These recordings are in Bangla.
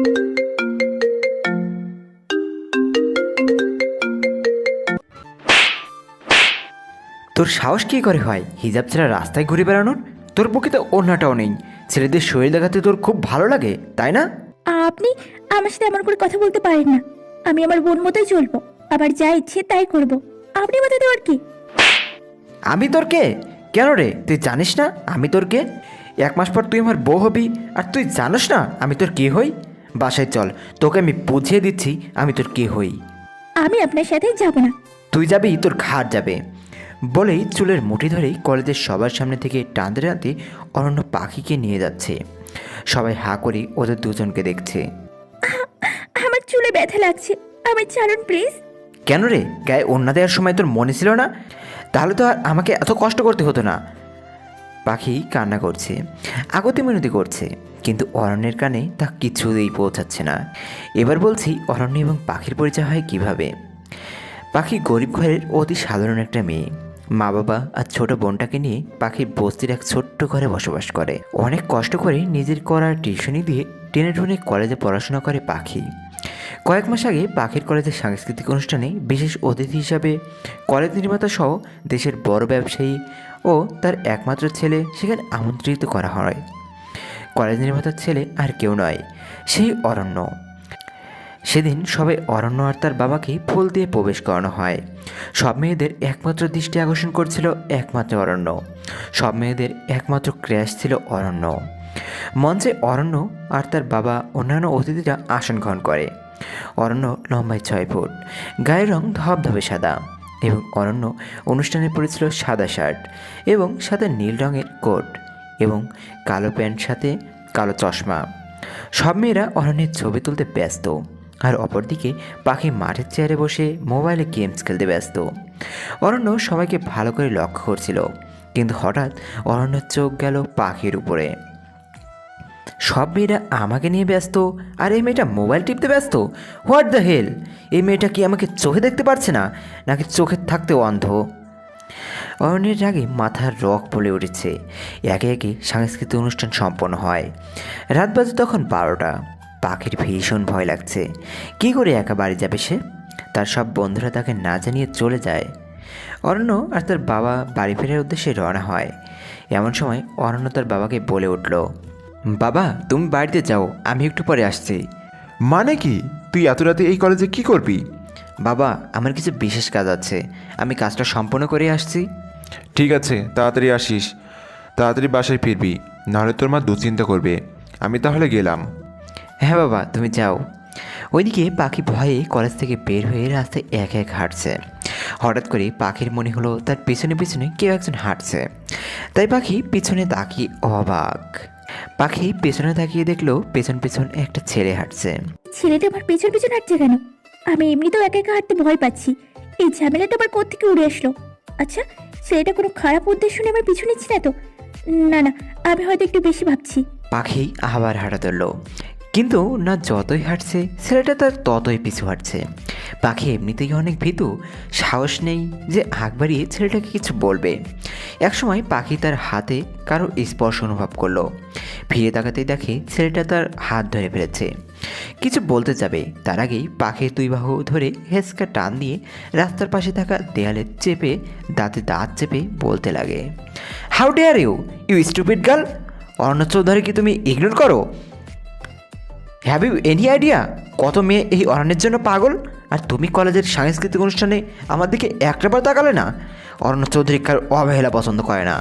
তোর সাহস কী করে হয় হিজাব ছাড়া রাস্তায় ঘুরে বেড়ানোর? তোর বুকে তো ওড়নাটাও নেই। ছেলেদের শরীর দেখাতে তোর খুব ভালো লাগে, তাই না? আপনি আমার সাথে এমন করে কথা বলতে পারেন না। আমি আমার বোন মতোই চলবো, আবার যা ইচ্ছে তাই করব। আপনি বাধা দেওয়ার কি? আমি তোর কে? কেন রে, তুই জানিস না আমি তোর কে? 1 মাস পর তুই আমার বউ হবি, আর তুই জানিস না আমি তোর কে হই? বাসায় চল, তোকে আমি বুঝিয়ে দিচ্ছি আমি তোর কে হই। আমি আপনার সাথে যাব না। তুই যাবি, তোর ঘাট যাবে। বলেই চুলের মুঠি ধরেই কলেজের সবার সামনে থেকে টানতে টানতে অরণ্য পাখিকে নিয়ে যাচ্ছে। সবাই হাঁ করে ওদের দুজনকে দেখছে। আমার চুলে ব্যথা লাগছে, আমার ছাড়ুন প্লিজ। কেন রে, গায়ে ওড়না দেওয়ার সময় তোর মনে ছিল না? তাহলে তো আর আমাকে এত কষ্ট করতে হতো না। পাখি কান্না করছে, আগতি মিনতি করছে, কিন্তু অরণ্যের কানে তা কিছুতেই পৌঁছাচ্ছে না। এবার বলছি, অরণ্য এবং পাখির পরিচয় হয় কিভাবে। পাখি গরিব ঘরের অতি সাধারণ একটা মেয়ে। মা বাবা আর ছোট বোনটাকে নিয়ে পাখি বস্তির এক ছোট্ট ঘরে বসবাস করে। অনেক কষ্ট করে নিজের করা টিউশনি দিয়ে টেনে টুনে কলেজে পড়াশোনা করে পাখি। কয়েক মাস আগে পাখির কলেজের সাংস্কৃতিক অনুষ্ঠানে বিশেষ অতিথি হিসাবে কলেজ নির্মাতা সহ দেশের বড় ব্যবসায়ী ও তার একমাত্র ছেলে সেখানে আমন্ত্রিত করা হয়। কলেজ নির্মাতার ছেলে আর কেউ নয়, সেই অরণ্য। সেদিন সবাই অরণ্য আর তার বাবাকে ফুল দিয়ে প্রবেশ করানো হয়। সব মেয়েদের একমাত্র দৃষ্টি আকর্ষণ করছিল একমাত্র অরণ্য। সব মেয়েদের একমাত্র ক্র্যাশ ছিল অরণ্য। মঞ্চে অরণ্য আর তার বাবা অন্যান্য অতিথিরা আসন গ্রহণ করে। অরণ্য লম্বায় 6 ফুট, গায়ের রং ধবধবে সাদা, এবং অরণ্য অনুষ্ঠানে পরেছিল সাদা শার্ট এবং সাদা নীল রঙের কোট এবং কালো প্যান্ট সাথে কালো চশমা। সব মেয়েরা অরণ্যের ছবি তুলতে ব্যস্ত, আর অপরদিকে পাখি মাঠের চেয়ারে বসে মোবাইলে গেমস খেলতে ব্যস্ত। অরণ্য সবাইকে ভালো করে লক্ষ্য করছিল, কিন্তু হঠাৎ অরণ্যের চোখ গেল পাখির উপরে। সব মেয়েরা আমাকে নিয়ে ব্যস্ত, আর এই মেয়েটা মোবাইল টিপতে ব্যস্ত। What the hell! এই মেয়েটা কি আমাকে চোখে দেখতে পারছে না, নাকি চোখে থাকতেও অন্ধ? অরণ্যের রাগে মাথার রক বলে উঠেছে। একে একে সাংস্কৃতিক অনুষ্ঠান সম্পন্ন হয়। রাত বাজে তখন 12টা। পাখির ভীষণ ভয় লাগছে। কী করে একা বাড়ি যাবে সে? তার সব বন্ধুরা তাকে না জানিয়ে চলে যায়। অরণ্য আর তার বাবা বাড়ি ফেরার উদ্দেশ্যে রওনা হয়। এমন সময় অরণ্য তার বাবাকে বলে উঠল, বাবা তুমি বাড়িতে যাও, আমি একটু পরে আসছি। মানে কি? তুই এত রাতে এই কলেজে কি করবি? বাবা আমার কিছু বিশেষ কাজ আছে, আমি কাজটা সম্পন্ন করে আসছি। ঠিক আছে, তাড়াতাড়ি আসিস, তাড়াতাড়ি বাসায় ফিরবি, নাহলে তোর মা দুশ্চিন্তা করবে। আমি তাহলে গেলাম। হ্যাঁ বাবা তুমি যাও। ওইদিকে পাখি ভয়ে কলেজ থেকে বের হয়ে রাস্তায় এক এক হাঁটছে। হঠাৎ করে পাখির মনে হলো তার পিছনে পিছনে কেউ একজন হাঁটছে। তাই পাখি পিছনে তাকিয়ে অবাক। পাখি পেছনে তাকিয়ে দেখলো পেছন পেছন একটা ছেলে হাঁটছে। ছেলেটা আমার পেছন পেছন হাঁটছে কেন? আমি এমনিতেও একা একা হাঁটতে ভয় পাচ্ছি, এই ঝামেলাটা আবার কোত্থেকে উড়ে আসলো? আচ্ছা, ছেলেটা কোনো খারাপ উদ্দেশ্য নিয়ে আমার পিছু নিচ্ছে না তো? না না, আমি হয়তো একটু বেশি ভাবছি। পাখি আবার হাঁটা ধরলো, কিন্তু না যতই হাঁটছে ছেলেটা তার ততই পিছু হাঁটছে। পাখি এমনিতেই অনেক ভীতু, সাহস নেই যে আগ বাড়িয়ে ছেলেটাকে কিছু বলবে। একসময় পাখি তার হাতে কারো স্পর্শ অনুভব করলো। ফিরে তাকাতেই দেখে ছেলেটা তার হাত ধরে ফেলেছে। কিছু বলতে যাবে তার আগেই পাখির 2 বাহু ধরে হেঁচকা টান দিয়ে রাস্তার পাশে থাকা দেয়ালে চেপে দাঁতে দাঁত চেপে বলতে লাগে, how dare you, you stupid girl! Aranya Chowdhury কি তুমি ইগনোর করো? হ্যাভ ইউ এনি আইডিয়া কত মেয়ে এই অরণ্যের জন্য পাগল? আর তুমি কলেজের সাংস্কৃতিক অনুষ্ঠানে আমার দিকে একটাবার তাকালে না? অরণ্য চৌধুরী কার অবহেলা পছন্দ করে না,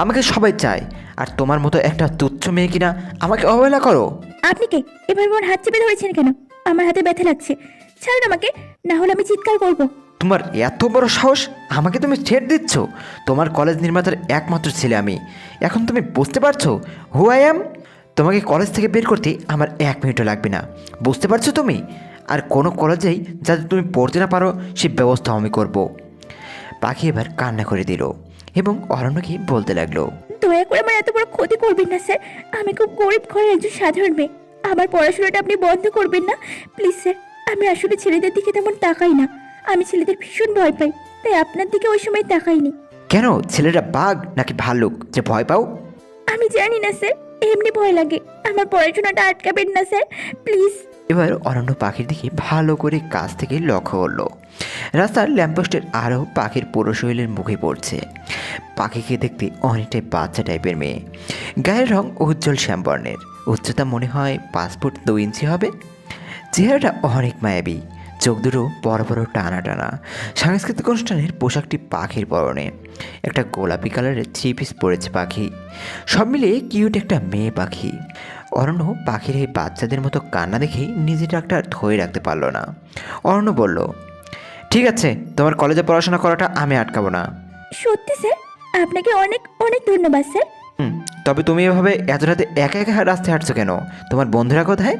আমাকে সবাই চায়। আর তোমার মতো একটা তুচ্ছ মেয়ে কিনা আমাকে অবহেলা করো? আপনি কে? এবার আমার হাত চেপে ধরেছেন কেন? আমার হাতে ব্যথা লাগছে, ছাড়ুন আমাকে, না হলে আমি চিৎকার করবো। তোমার এত বড় সাহস, আমাকে তুমি ছেড় দিচ্ছ? তোমার কলেজ নির্মাতার একমাত্র ছেলে আমি। এখন তুমি বুঝতে পারছো হু আই অ্যাম? তোমাকে কলেজ থেকে বের করতে আমার 1 মিনিটও লাগবে না, বুঝতে পারছো তুমি? আর কোনো কলেজেই যাতে তুমি পড়তে না পারো সে ব্যবস্থা আমি করব। পাখি এবার কান্না করে দিল এবং অরণ্যকে বলতে লাগলো, দয়া করে আমার এত বড় ক্ষতি করবেন না স্যার, আমি খুব গরিব ঘরের একজন সাধারণ মেয়ে, আমার পড়াশোনাটা আপনি বন্ধ করবেন না প্লিজ স্যার। আমি আসলে ছেলেদের দিকে তেমন তাকাই না, আমি ছেলেদের ভীষণ ভয় পাই, তাই আপনার দিকে ওই সময় তাকাইনি। কেন ছেলেরা বাঘ নাকি ভাল্লুক যে ভয় পাও? আমি জানি না স্যার, এমনি ভয় লাগে। আমার পড়াশোনাটা আটকাবেন না স্যার, প্লিজ। এবার অরণ্য পাখির দিকে ভালো করে কাছ থেকে লক্ষ্য করলো। রাস্তার ল্যাম্পপোস্টের আরও পাখির পুরো শরীরের মুখে পড়ছে। পাখিকে দেখতে অনেকটাই বাচ্চা টাইপের মেয়ে। গায়ের রং উজ্জ্বল শ্যামবর্ণের, উচ্চতা মনে হয় 5 ফুট 2 ইঞ্চি হবে। চেহারাটা অনেক মায়াবী, চোখ দুটো বড় বড় টানা টানা। সাংস্কৃতিক অনুষ্ঠানের পোশাকটি পাখির পরনে, একটা গোলাপি কালারের 3 পিস পরেছে পাখি। সব মিলিয়ে কিউট একটা মেয়ে পাখি। অরণ্য পাখির এই বাচ্চাদের মতো কান্না দেখে নিজের রাগটা ধরে রাখতে পারল না। অরণ্য বলল, ঠিক আছে, তোমার কলেজে পড়াশোনা করাটা আমি আটকাবো না। সত্যি স্যার, আপনাকে অনেক অনেক ধন্যবাদ স্যার। তবে তুমি এভাবে এত রাতে একা একা রাস্তায় হাঁটছো কেন? তোমার বন্ধুরা কোথায়?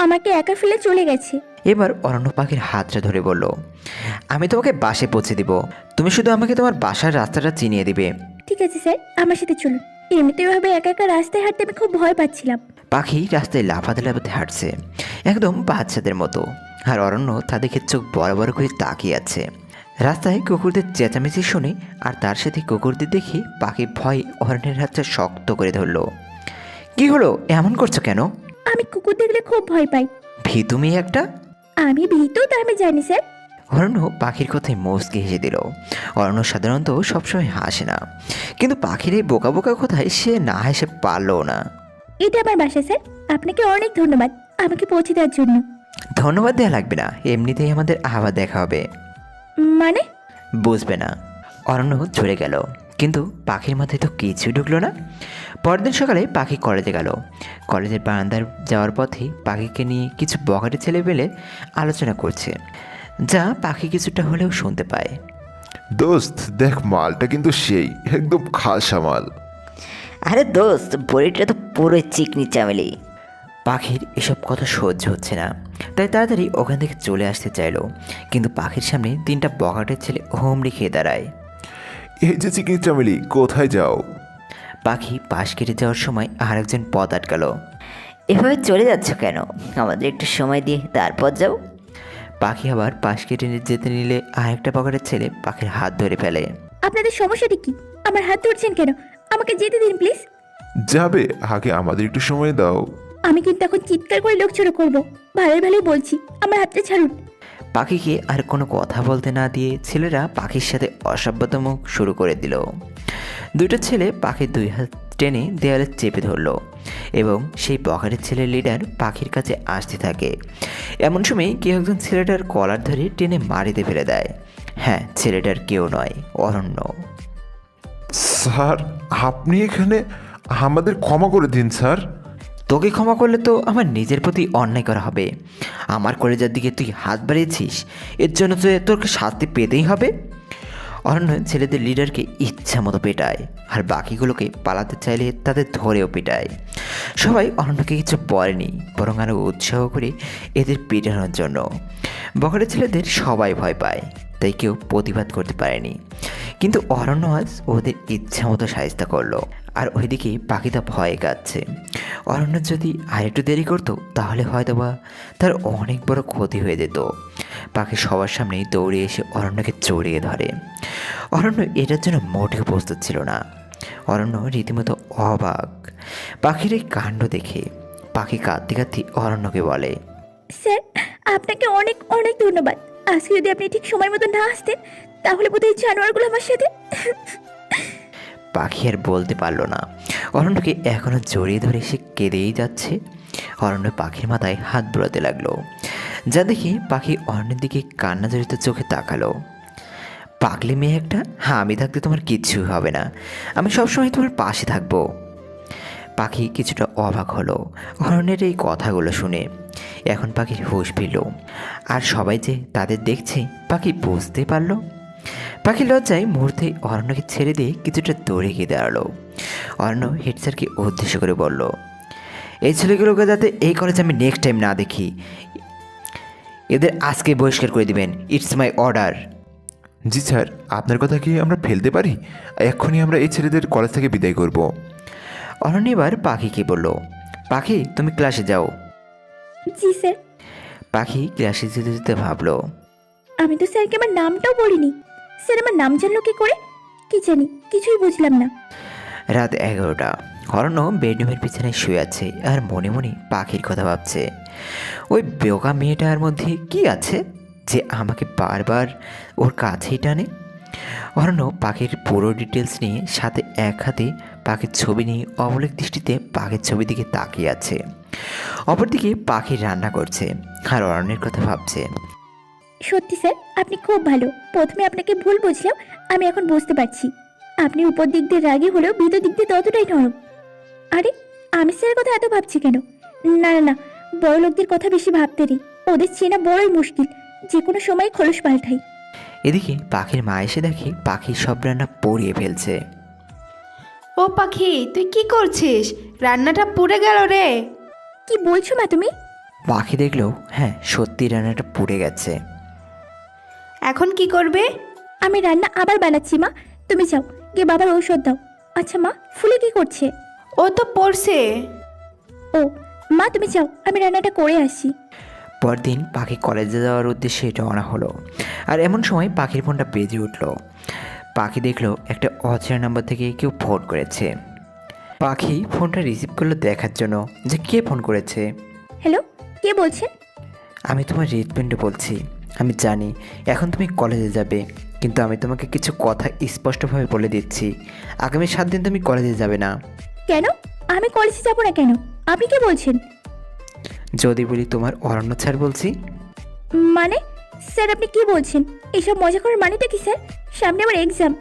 আমাকে একা ফেলে চলে গেছে। এবার অরণ্য পাখির হাতটা ধরে বলল, আমি তোমাকে বাসে পৌঁছে দিব, তুমি শুধু আমাকে তোমার বাসার রাস্তাটা চিনিয়ে দিবে। ঠিক আছে স্যার, আমার সাথে চলুন। এমনিতে এভাবে একা একা রাস্তায় হাঁটতে আমি খুব ভয় পাচ্ছিলাম। পাখি রাস্তায় লাফাতে লাফাতে হাঁটছে, একদম বাচ্চাদের মতো। আর অরণ্য তা দেখে চোখ বড় বড় করে তাকিয়ে আছে। রাস্তায় কুকুরদের চেঁচামেচি শুনে আর তার সাথে কুকুরদের দেখে পাখি ভয়ে অরণ্যের হাতটা শক্ত করে ধরলো। কি হলো, এমন করছো কেন? আমি কুকুর দেখলে খুব ভয় পাই। ভীতু মেয়ে একটা। আমি ভীতু তা আমি জানি স্যার। অরণ্য পাখির কথায় মুচকি হেসে দিল। অরণ্য সাধারণত সবসময় হাসে না, কিন্তু পাখির এই বোকা বোকা কথায় সে না হেসে পারল না। এটা আমার বাসা স্যার, আপনাকে অনেক ধন্যবাদ আমাকে পৌঁছে দেওয়ার জন্য। ধন্যবাদ দেওয়া লাগবে না, এমনিতেই আমাদের আবার দেখা হবে। মানে? বুঝবে না। অরণ্য চলে গেল, কিন্তু পাখির মাথায় তো কিছুই ঢুকলো না। পরদিন সকালে পাখি কলেজে গেল। কলেজের বারান্দার যাওয়ার পথে পাখিকে নিয়ে কিছু বখাটে ছেলে পেলে আলোচনা করছে, যা পাখি কিছুটা হলেও শুনতে পায়। দোস্ত দেখ, মালটা কিন্তু সেই একদম খাসা মাল। আরে দোস্ত, বড়িটা তো পুরোই চিকনি চামেলি। পাখির এসব কথা সহ্য হচ্ছে না, তাই তাড়াতাড়ি ওখান থেকে চলে আসতে চাইলো, কিন্তু পাখির সামনে 3টা বখাটের ছেলে হুমড়ি খেয়ে দাঁড়ায়। এই যে চিকনি চামেলি, কোথায় যাও? পাখি পাশ কেটে যাওয়ার সময় আরেকজন পথ আটকালো। এভাবে চলে যাচ্ছ কেন? আমাদের একটু সময় দিয়ে তারপর যাও। পাখি আবার পাশ কেটে যেতে নিলে আরেকটা পকেটের ছেলে পাখির হাত ধরে ফেলে। আপনাদের সমস্যাটা কি? আমার হাত ধরছেন কেন? আমাকে যেতে দিন প্লিজ। যাবে, আগে আমাদের একটু সময় দাও। আমি কিন্তু এখন চিৎকার করে লোক ছোট করবো। ভালোই ভালোই বলছি, আমার হাতটা ছাড়ুন। পাখিকে আর কোনো কথা বলতে না দিয়ে ছেলেরা পাখির সাথে অসভ্যতম শুরু করে দিল। 2টা ছেলে পাখির 2 হাত টেনে দেয়ালে চেপে ধরলো এবং সেই পকেটের ছেলের লিডার পাখির কাছে আসতে থাকে। এমন সময় কেউ একজন ছেলেটার কলার ধরে টেনে মাটিতে ফেলে দেয়। হ্যাঁ, ছেলেটার কেউ নয়, অরণ্য। স্যার, আপনি এখানে? আমাদের ক্ষমা করে দিন স্যার। তোকে ক্ষমা করলে তো আমার নিজের প্রতি অন্যায় করা হবে। আমার কলেজার দিকে তুই হাত বাড়িয়েছিস, এর জন্য তো তোকে শাস্তি পেতেই হবে। অরণ্য ছেলেদের লিডারকে ইচ্ছা মতো পেটায়, আর বাকিগুলোকে পালাতে চাইলে তাদের ধরেও পেটায়। সবাই অরণ্যকে কিছু বলেনি, বরং আরও উৎসাহ করে এদের পেটানোর জন্য। বখাটে ছেলেদের সবাই ভয় পায়, তাই কেউ প্রতিবাদ করতে পারেনি। কিন্তু অরণ্য আজ ওদের ইচ্ছা মতো সাহায্য করলো, আর ওইদিকে পাখিটা ভয়ে কাঁদছে। অরণ্য যদি আরেকটু দেরি করতো তাহলে হয়তো বা তার অনেক বড় ক্ষতি হয়ে যেত। পাখি সবার সামনেই দৌড়ে এসে অরণ্যকে জড়িয়ে ধরে। অরণ্য এটার জন্য মোটেও প্রস্তুত ছিল না। অরণ্য রীতিমতো অবাক পাখির এই কাণ্ড দেখে। পাখি কাঁদতে কাঁদতে অরণ্যকে বলে, স্যার, আপনাকে অনেক অনেক ধন্যবাদ। আজকে যদি আপনি ঠিক সময় মতো না আসতেন তাহলে বোধহয় জানোয়ারগুলো আমার সাথে। পাখি আর বলতে পারল না। অরণ্যকে এখনও জড়িয়ে ধরে সে কেঁদেই যাচ্ছে। অরণ্য পাখির মাথায় হাত বুলাতে লাগলো, যা দেখে পাখি অরণ্যের দিকে কান্না জড়িত চোখে তাকালো। পাগলি মেয়ে একটা, হ্যাঁ, আমি থাকতে তোমার কিচ্ছু হবে না, আমি সবসময় তোমার পাশে থাকবো। পাখি কিছুটা অবাক হলো অরণ্যের এই কথাগুলো শুনে। এখন পাখির হুঁশ ফিরল, আর সবাই যে তাদের দেখছে পাখি বুঝতে পারলো। পাখি লজ্জায় মুহূর্তে অরণ্যকে ছেড়ে দিয়ে কিছুটা দৌড়ে গিয়ে দাঁড়ালো। অরণ্য হেড স্যারকে উদ্দেশ্য করে বলল, এই ছেলেগুলোকে যাতে এই কলেজে আমি নেক্সট টাইম না দেখি, এদের আজকে বহিষ্কার করে দিবেন। It's my order. G sir, আপনার কথা কি আমরা ফেলতে পারি? এক্ষুনি আমরা এই ছেলেদের কলেজ থেকে বিদায় করব। অরণ্য এবার পাখিকে বলল, পাখি তুমি ক্লাসে যাও। জি স্যার। পাখি ক্লাসে যেতে যেতে ভাবলো, আমি তো স্যারকে আমার নামটাও বলিনি। স্যার আমার নাম জানলো কি করে? কি জানি, কিছুই বুঝলাম না। রাত 11টা। অরণ্য বেডরুমের পিছনে শুয়ে আছে আর মনে মনে পাখির কথা ভাবছে। ওই বোকা মেয়েটার মধ্যে কি আছে যে আমাকে বারবার ওর কাছেই টানে। অরণ্য পাখির পুরো ডিটেলস নিয়ে সাথে এক হাতে পাখির ছবি নিয়ে অবলিক দৃষ্টিতে পাখির ছবির দিকে তাকিয়ে আছে। অপরদিকে পাখি রান্না করছে আর অরণ্যের কথা ভাবছে। সত্যি স্যার, আপনি খুব ভালো। প্রথমে আপনাকে ভুল বুঝলাম, আমি এখন বুঝতে পারছি। আপনি উপর দিক দিয়ে রাগী হলেও ভিতর দিক দিয়ে ততটাই নরম। আরে, আমি স্যারের কথা এত ভাবছি কেন? না না না, বড় লোকদের কথা বেশি ভাবতে নেই, ওদের চেনা বড়ই মুশকিল, যে কোনো সময় খোলস পাল্টাই। এদিকে পাখির মা এসে দেখে পাখির সব রান্না পুড়িয়ে ফেলছে। ও পাখি, তুই কি করছিস? রান্নাটা পুড়ে গেল রে। কি বলছো মা তুমি? পাখি দেখলো হ্যাঁ সত্যি রান্নাটা পুড়ে গেছে। এখন কি করবে? আমি রান্না আবার বানাচ্ছি মা, তুমি যাও গিয়ে বাবার ঔষধ দাও। আচ্ছা মা, ফুলে কি করছে? ও তো পড়ছে। ও মা, তুমি যাও, আমি রান্নাটা করে আসি। পরদিন পাখি কলেজে যাওয়ার উদ্দেশ্যে রওনা হলো। আর এমন সময় পাখির ফোনটা বেজে উঠল। পাখি দেখলো একটা অচেনা নাম্বার থেকে কেউ ফোন করেছে। পাখি ফোনটা রিসিভ করলো দেখার জন্য যে কে ফোন করেছে। হ্যালো, কে বলছেন? আমি তোমার হৃদপিণ্ড বলছি। আমি জানি এখন তুমি কলেজে যাবে, কিন্তু আমি তোমাকে কিছু কথা স্পষ্টভাবে বলে দিচ্ছি, আগামী 7 দিন তুমি কলেজে যাবে না। কেন? আমি কলেজে যাবো না কেন? আপনি কে বলছেন? যদি বলি তোমার অরণ্য স্যার বলছি। মানে স্যার, আপনি কি বলছেন? এইসব মজা করার মানেটা কি স্যার? সামনে আমার এক্সাম,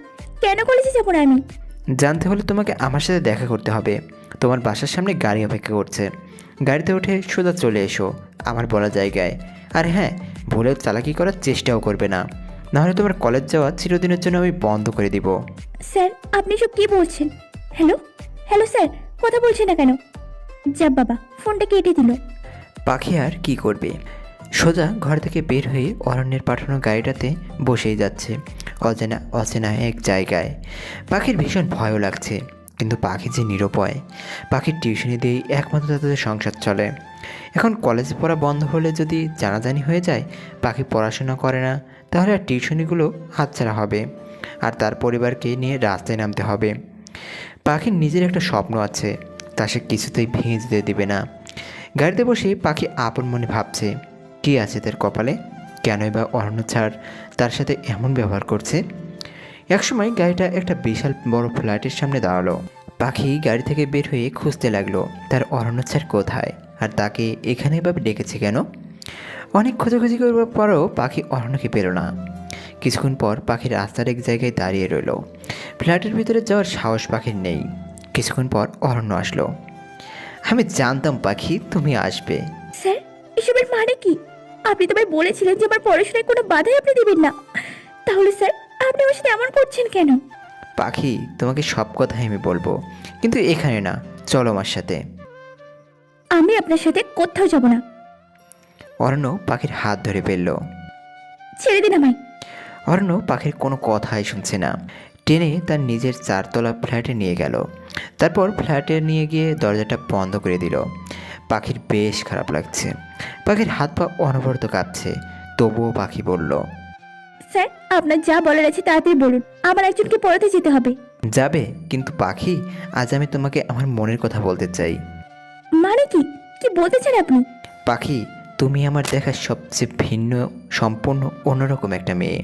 কেন কলেজে যাবো না আমি? জানতে হলে তোমাকে আমার সাথে দেখা করতে হবে। তোমার বাসার সামনে গাড়ি অপেক্ষা করছে, গাড়িতে উঠে সোজা চলে এসো আমার বলা জায়গায়। আর হ্যাঁ, ভুলেও চালাকি করার চেষ্টাও করবে না, নাহলে তোমার কলেজ যাওয়া চিরদিনের জন্য আমি বন্ধ করে দিব। স্যার, আপনি সব কি বলছেন? হ্যালো হ্যালো স্যার, কথা বলছেন না কেন? যা বাবা, ফোনটা কেটে দিল। পাখি আর কি করবে, সোজা ঘর থেকে বের হয়ে অরণ্যের পাঠানো গাড়িটাতে বসেই যাচ্ছে অচেনা অচেনা এক জায়গায়। পাখির ভীষণ ভয়ও লাগছে, কিন্তু পাখি যে নিরুপায়। পাখির টিউশনি দিয়েই একমাত্র তাদের সংসার চলে। এখন কলেজে পড়া বন্ধ হলে যদি জানাজানি হয়ে যায় পাখি পড়াশোনা করে না, তাহলে আর টিউশনিগুলো হাতছাড়া হবে আর তার পরিবারকে নিয়ে রাস্তায় নামতে হবে। পাখির নিজের একটা স্বপ্ন আছে, তা সে কিছুতেই ভেঙে যেতে দিবে না। গাড়িতে বসে পাখি আপন মনে ভাবছে কী আছে তার কপালে, কেনই বা অরণ্য ছাড় তার সাথে এমন ব্যবহার করছে। একসময় গাড়িটা একটা বিশাল বড় ফ্ল্যাটের সামনে দাঁড়ালো। পাখি গাড়ি থেকে বের হয়ে খুঁজতে লাগলো তার অরণ্য ছাড় কোথায় আর তাকে এখানেই ভাবে ডেকেছে কেন। অনেক খোঁজাখুঁজি করার পরও পাখি অরণ্যকে পেল না। কিছুক্ষণ পর পাখি রাস্তার এক জায়গায় দাঁড়িয়ে রইল। ফ্ল্যাটের ভিতরে যাওয়ার সাহস পাখির নেই। কিছুক্ষণ পর অরণ্য আসলো। আমি জানতাম পাখি তুমি আসবে। স্যার, এসবের মানে কি? আপনি তো ভাই বলেছিলেন যে আমার পড়াশোনায় কোনো বাধাই আপনি দিবেন না, তাহলে স্যার আপনি আমার সাথে এমন করছেন কেন? পাখি তোমাকে সব কথাই আমি বলবো, কিন্তু এখানে না, চলো আমার সাথে। আমি আপনার সাথে কোথাও যাব না। অরণ্য পাখির হাত ধরে ফেলল। ছেড়ে দিন আমায়। অরণ্য পাখির কোনো কথাই শুনছে না, টেনে তার নিজের 4তলা ফ্ল্যাটে নিয়ে গেল। তারপর ফ্ল্যাটে নিয়ে গিয়ে দরজাটা বন্ধ করে দিল। পাখির বেশ খারাপ লাগছে, পাখির হাত পা অনবরত কাঁপছে, তবুও পাখি বলল, স্যার, আপনার যা বলার আছে তাড়াতাড়ি বলুন, আমার একজনকে পড়াতে যেতে হবে। যাবে? কিন্তু পাখি, আজ আমি তোমাকে আমার মনের কথা বলতে চাই। মানে কি? কি বলতে চান আপনি? পাখি, তুমি আমার দেখা সবচেয়ে ভিন্ন, সম্পূর্ণ অন্যরকম একটা মেয়ে,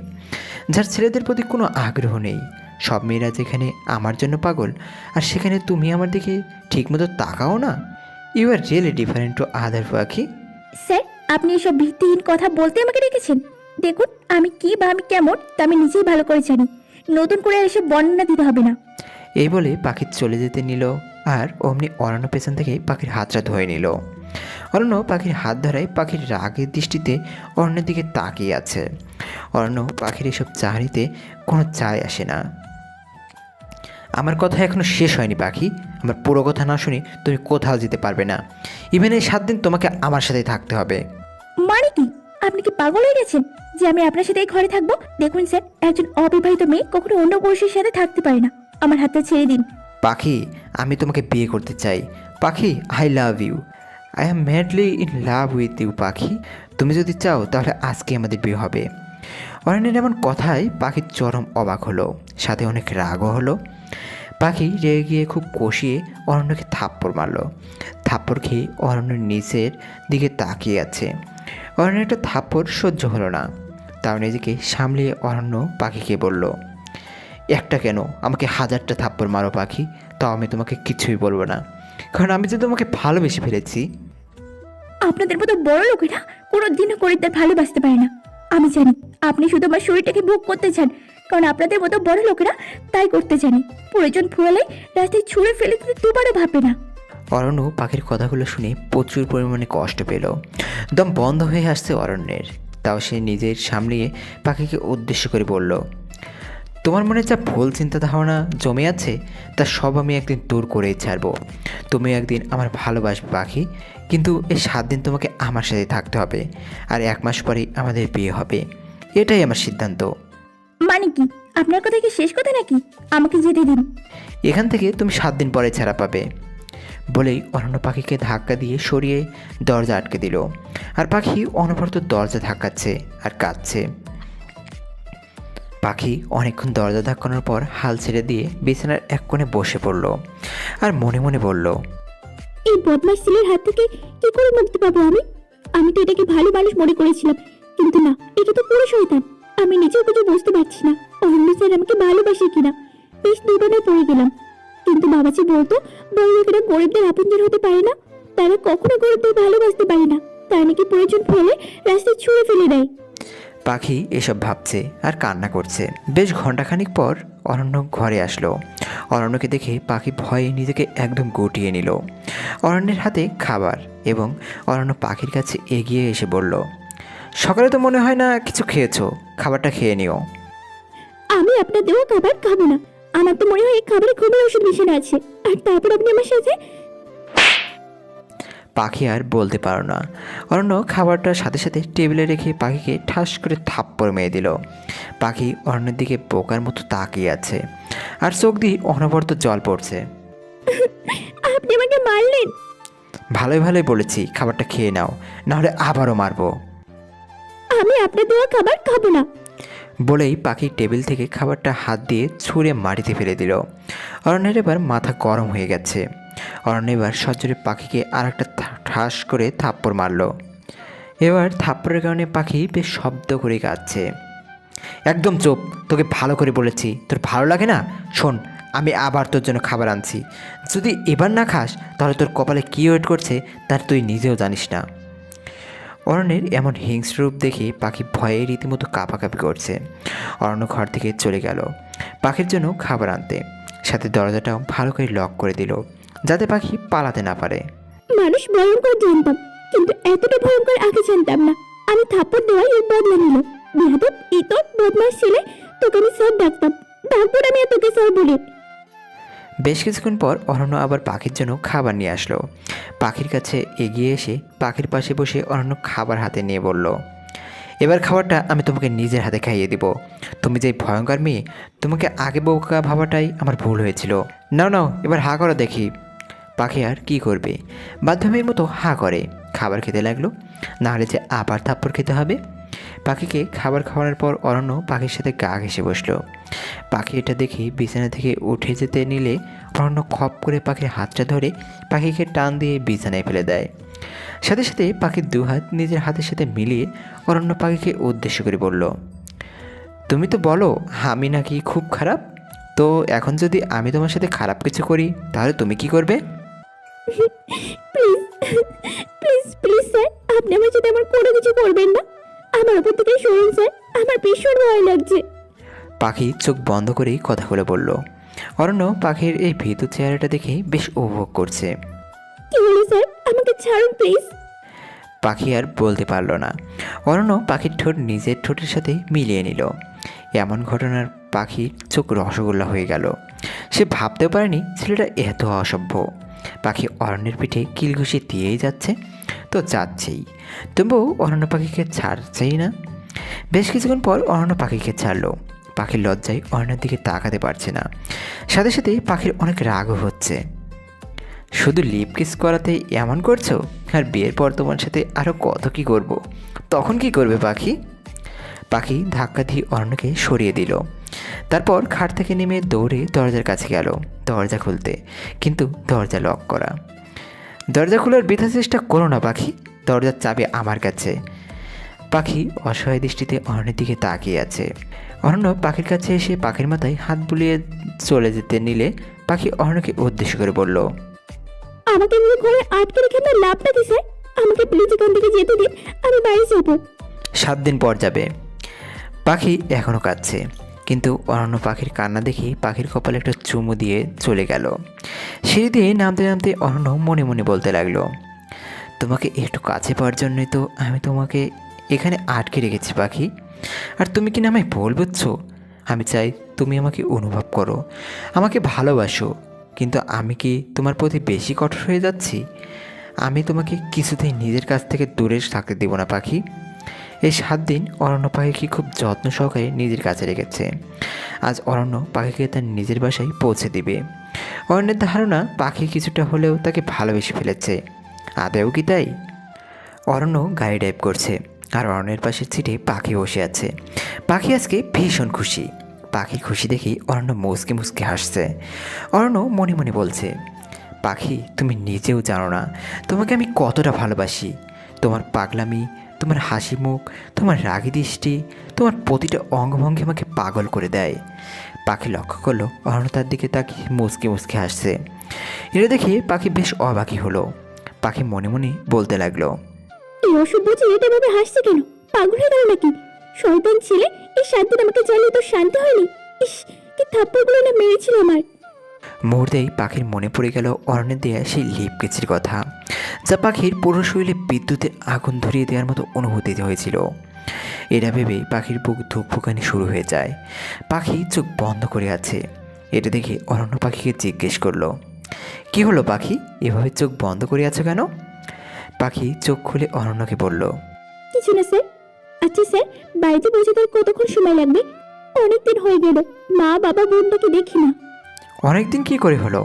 যার ছেলেদের প্রতি কোনো আগ্রহ নেই। সব মেয়েরা যেখানে আমার জন্য পাগল, আর সেখানে তুমি আমার দিকে ঠিকমতো তাকাও না। You are really different to other পাখি। স্যার, আপনি এসব ভিত্তিহীন কথা বলতে আমাকে রেখেছেন। দেখুন, আমি কি বা আমি কেমন তা আমি নিজেই ভালো করে জানি, নতুন করে আর এসব বর্ণনা দিতে হবে না। এই বলে পাখি চলে যেতে নিল, আর অমনি অরণ্য পেছন থেকে পাখির হাতটা ধরে নিল। অরণ্য পাখির হাত ধরায় পাখির রাগের দৃষ্টিতে অরণ্যের দিকে তাকিয়ে আছে। অরণ্য পাখির এসব চাহনিতে কোনো চায় আসে না। আমার কথা এখনো শেষ হয়নি পাখি, আমার পুরো কথা না শুনি তুমি কোথাও যেতে পারবে না। ইভেন এই 7 দিন তোমাকে আমার সাথেই থাকতে হবে। মানে কি? আপনি কি পাগল হয়ে গেছেন যে আমি আপনার সাথে এই ঘরে থাকবো? দেখুন স্যার, একজন অবিবাহিত মেয়ে কখনো অন্য পুরুষের সাথে থাকতে পারে না। আমার হাতটা ছেড়ে দিন। পাখি, আমি তোমাকে বিয়ে করতে চাই। পাখি, I love you, I am madly in love with you. পাখি, তুমি যদি চাও তাহলে আজকে আমাদের বিয়ে হবে। অরণ্যের এমন কথায় পাখির চরম অবাক হলো, সাথে অনেক রাগও হলো। পাখি রেগে গিয়ে খুব কষিয়ে অরণ্যকে থাপ্পড় মারল। থাপ্পড় খেয়ে অরণ্যের নিচের দিকে তাকিয়ে আছে। অরণ্যের একটা থাপ্পড় সহ্য হলো না, তাও নিজেকে সামলিয়ে অরণ্য পাখিকে বলল, একটা কেন, আমাকে 1000টা থাপ্পড় মারো পাখি, তাও আমি তোমাকে কিছুই বলবো না, কারণ আমি যে তোমাকে ভালোবেসে ফেলেছি। আপনাদের মতো বড় লোকেরা কোনোদিনও গরিবদের ভালোবাসতে পারে না। আমি জানি আপনি শুধু আমার শরীরটাকে ভোগ করতে চান, কারণ আপনাদের মতো বড় লোকেরা তাই করতে জানে। প্রয়োজন ফুরালে রাস্তায় ছুঁড়ে ফেলে দিতে দুবারও ভাবে না। অরণ্য পাখির কথাগুলো শুনে প্রচুর পরিমাণে কষ্ট পেল। দম বন্ধ হয়ে আসছে অরণ্যের, তাও সে নিজের সামলিয়ে পাখিকে উদ্দেশ্য করে বলল, তোমার মনে যা ভুল চিন্তা ধারণা জমে আছে তা সব আমি একদিন দূর করেই ছাড়বো। তুমি একদিন আমার ভালোবাসবে পাখি, কিন্তু এই 7 দিন তোমাকে আমার সাথে থাকতে হবে, আর 1 মাস পরেই আমাদের বিয়ে হবে। এটাই আমার সিদ্ধান্ত। মানে কি? আপনার কথা কি শেষ কথা নাকি? আমাকে যেতে দিন। এখান থেকে তুমি 7 দিন পরে ছাড়া পাবে। বলেই অরণ্য পাখিকে ধাক্কা দিয়ে সরিয়ে দরজা আটকে দিল। আর পাখি অনবরত দরজা ধাক্কাচ্ছে আর কাঁদছে। পাখি অনেকক্ষণ দরজা ধাক্কানোর পর হাল ছেড়ে দিয়ে বিছানার এক কোণে বসে পড়ল আর মনে মনে বলল, এই বদমাশ ছেলের হাত থেকে কি করে মুক্তি পাবো আমি? আমি তো এটাকে ভালো মানুষ মনে করেছিলাম, কিন্তু না, এটা তো পুরো শয়তান। আমি নিজেও কিছু বুঝতে পারছি না অরণ্য স্যার আমাকে ভালোবাসে কিনা। বেশ দুটোনায় পড়ে গেলাম। কিন্তু বাবাজি বলতো বড় লোকেরা গরিবদের আপনজন হতে পারে না, তারা কখনো গরিবদের ভালোবাসতে পারে না, তারা নাকি প্রয়োজন ফলে রাস্তায় ছুঁড়ে ফেলে দেয়। পাখি এসব ভাবছে আর কান্না করছে। বেশ ঘন্টাখানিক পর অরণ্য ঘরে আসলো। অরণ্যকে দেখে পাখি ভয়ে নিজেকে একদম গুটিয়ে নিল। অরণ্যের হাতে খাবার এবং অরণ্য পাখির কাছে এগিয়ে এসে বলল, সকালে তো মনে হয় না কিছু খেয়েছো, খাবারটা খেয়ে নিও। আমি আপনার দেওয়া খাবার খাবো না। আমার তো মনে হয় এই খাবারে খুবই ওষুধ মিশানো আছে, আর তারপর আপনি আমার সাথে। পাখি আর বলতে পারো না। অরণ্য খাবারটার সাথে সাথে টেবিলে রেখে পাখিকে ঠাস করে থাপ্পড় মেরে দিল। পাখি অরণ্যের দিকে বোকার মতো তাকিয়ে আছে আর চোখ দিয়ে অনবরত জল পড়ছে। আপনি আমাকে মারলেন। ভালোই ভালোই বলেছি, খাবারটা খেয়ে নাও, নাহলে আবারও মারবো। আমি আপনার দেওয়া খাবার খাবো না। বলেই পাখি টেবিল থেকে খাবারটা হাত দিয়ে ছুঁড়ে মাটিতে ফেলে দিল। অরণ্যের এবার মাথা গরম হয়ে গেছে। অরণ্য এবার সজোরে পাখিকে আর একটা ঠাস করে থাপ্পড় মারল। এবার থাপ্পড়ের কারণে পাখি বেশ শব্দ করে কাঁদছে। একদম চুপ, তোকে ভালো করে বলেছি, তোর ভালো লাগে না? শোন, আমি আবার তোর জন্য খাবার আনছি, যদি এবার না খাস তাহলে তোর কপালে কী ওয়েট করছে তার তুই নিজেও জানিস না। অরণ্যের এমন হিংস্র রূপ দেখে পাখি ভয়ে রীতিমতো কাঁপাকাঁপি করছে। অরণ্য ঘর থেকে চলে গেল পাখির জন্য খাবার আনতে, সাথে দরজাটাও ভালো করে লক করে দিল যাতে পাখি পালাতে না পারে। মানুষ ভয়ঙ্কর জানতাম, কিন্তু এতটা ভয়ঙ্কর আগে জানতাম না। আমি থাপ্পড় দেওয়াই এর বদলা নিল। বেয়াদব, ইতর, বদমাশ ছেলে, তোকে আমি স্যার ডাকতাম, তারপর আমি তোকে স্যার বলি। বেশ কিছুক্ষণ পর অরণ্য আবার পাখির জন্য খাবার নিয়ে আসলো। পাখির কাছে এগিয়ে এসে পাখির পাশে বসে অরণ্য খাবার হাতে নিয়ে বলল, এবার খাবারটা আমি তোমাকে নিজের হাতে খাইয়ে দিব। তুমি যে ভয়ঙ্কর মেয়ে, তোমাকে আগে বোকা ভাবাটাই আমার ভুল হয়েছিল। নাও নাও, এবার হা করো দেখি। পাখি আর কি করবে, বাধ্যমের মতো হা করে খাবার খেতে লাগলো, নাহলে যে আবার থাপ্পড় খেতে হবে। পাখিকে খাবার খাওয়ানোর পর অরণ্য পাখির সাথে গা ঘেঁষে বসলো। পাখি এটা দেখে বিছানা থেকে উঠে যেতে নিলে অরণ্য খপ করে পাখির হাতটা ধরে পাখিকে টান দিয়ে বিছানায় ফেলে দেয়। সাথে সাথে পাখির 2 হাত নিজের হাতের সাথে মিলিয়ে অরণ্য পাখিকে উদ্দেশ্য করে বলল, তুমি তো বলো আমি নাকি খুব খারাপ, তো এখন যদি আমি তোমার সাথে খারাপ কিছু করি তাহলে তুমি কি করবে? প্লিজ প্লিজ প্লিজ স্যার, আপনি আমার সাথে আমার কোনো কিছু করবেন না। আমার উপর থেকে সরুন স্যার, আমার ভীষণ ভয় লাগছে। পাখি চোখ বন্ধ করেই কথাগুলো বলল। অরণ্য পাখির এই ভীতু চেহারাটা দেখে বেশ উপভোগ করছে। কি হলো স্যার, আমাকে ছাড়ুন প্লিজ। পাখি আর বলতে পারল না। অরণ্য পাখির ঠোঁট নিজের ঠোঁটের সাথে মিলিয়ে নিল। এমন ঘটনার পাখির চোখ রসগোল্লা হয়ে গেল। সে ভাবতেও পারেনি ছেলেটা এত অসভ্য। পাখি অরণ্যের পিঠে কিলঘুষি দিয়েই যাচ্ছে তো যাচ্ছেই, তবুও অরণ্য পাখিকে ছাড়ছেই না। বেশ কিছুক্ষণ পর অরণ্য পাখিকে ছাড়লো। পাখির লজ্জায় অরণ্যের দিকে তাকাতে পারছে না। সাথে সাথে পাখির অনেক রাগও হচ্ছে। শুধু লিপ কিস করাতেই এমন করছো, আর বিয়ের পর তোমার সাথে আরও কত কি করব, তখন কি করবে পাখি? পাখি ধাক্কা দিয়ে অরণ্যকে সরিয়ে দিল। তারপর খাট থেকে নেমে দৌড়ে দরজার কাছে গেল দরজা খুলতে, কিন্তু দরজা লক করা। দরজা খোলার বৃথা চেষ্টা করো না পাখি, দরজার চাবি আমার কাছে। পাখি অসহায় দৃষ্টিতে অরণ্যের দিকে তাকিয়ে আছে। অরণ্য পাখির কাছে এসে পাখির মাথায় হাত বুলিয়ে চলে যেতে নিলে পাখি অরণ্যকে উদ্দেশ্য করে বলল, আমাকে এভাবে ঘরে আটকে রেখে আপনার লাভটা কি স্যার? আমাকে প্লিজ এখান থেকে যেতে দিন, আমি বাড়ি যাবো। 7 দিন পর যাবে। পাখি এখনও কাঁদছে, কিন্তু অরণ্য পাখির কান্না দেখে পাখির কপালে একটা চুমু দিয়ে চলে গেল। সিঁড়ি দিয়ে নামতে নামতে অরণ্য মনে মনে বলতে লাগলো, তোমাকে একটু কাছে পাওয়ার জন্যই তো আমি তোমাকে এখানে আটকে রেখেছি পাখি। আর তুমি কি না আমায় ভুল বুঝছো? আমি চাই তুমি আমাকে অনুভব করো, আমাকে ভালোবাসো। কিন্তু আমি কি তোমার প্রতি বেশি কঠোর হয়ে যাচ্ছি? আমি তোমাকে কিছুতেই নিজের কাছ থেকে দূরে থাকতে দেব না পাখি। এই 7 দিন অরণ্য পাখিকে খুব যত্ন সহকারে নিজের কাছে রেখেছে। আজ অরণ্য পাখিকে তার নিজের বাসায় পৌঁছে দিবে। অরণ্যের ধারণা পাখি কিছুটা হলেও তাকে ভালোবেসে ফেলেছে। আদেও কি তাই? অরণ্য গাড়ি ড্রাইভ করছে, আর অরণ্যের পাশের সিটে পাখি বসে আছে। পাখি আজকে ভীষণ খুশি। পাখির খুশি দেখেই অরণ্য মুচকে মুচকে হাসছে। অরণ্য মনে মনে বলছে, পাখি তুমি নিজেও জানো না তোমাকে আমি কতটা ভালোবাসি। তোমার পাগলামি, তোমার হাসি মুখ, তোমার রাগী দৃষ্টি, তোমার প্রতিটা অঙ্গভঙ্গি আমাকে পাগল করে দেয়। পাখি লক্ষ্য করলো অরণ্য তার দিকে তাকিয়ে মুচকে মুচকে হাসছে। এটা দেখে পাখি বেশ অবাকই হলো। পাখি মনে মনে বলতে লাগলো, এই অসভ্য ছেলেটা এভাবে হাসছে কেন? পাগল হয়ে গেল নাকি? শয়তান ছেলে, এই 7 দিন আমাকে জ্বালিয়ে তো শান্তি হয়নি। ইস, কি থাপ্পড়গুলো না মেরেছিল আমার। মুহূর্তেই পাখির মনে পড়ে গেল অরণ্যের দেয়া সেই লিপ কেচির কথা, যা পাখির পুরো শরীরে বিদ্যুতের আগুন ধরিয়ে দেওয়ার মতো অনুভূতি হয়েছিল। এটা ভেবে পাখির বুক ধুকফুকানি শুরু হয়ে যায়। পাখি চোখ বন্ধ করে আছে। এটা দেখে অরণ্য পাখিকে জিজ্ঞেস করলো, কি হলো পাখি, এভাবে চোখ বন্ধ করে আছো কেন? পাখি চোখ খুলে অরণ্যকে বলল, কিছু না স্যার। আচ্ছা স্যার, বাড়িতে পৌঁছাতে আর কতক্ষণ সময় লাগবে? অনেক দিন হয়ে গেল মা বাবা বোনটাকে দেখি না। অনেক দিন কী করে হলো?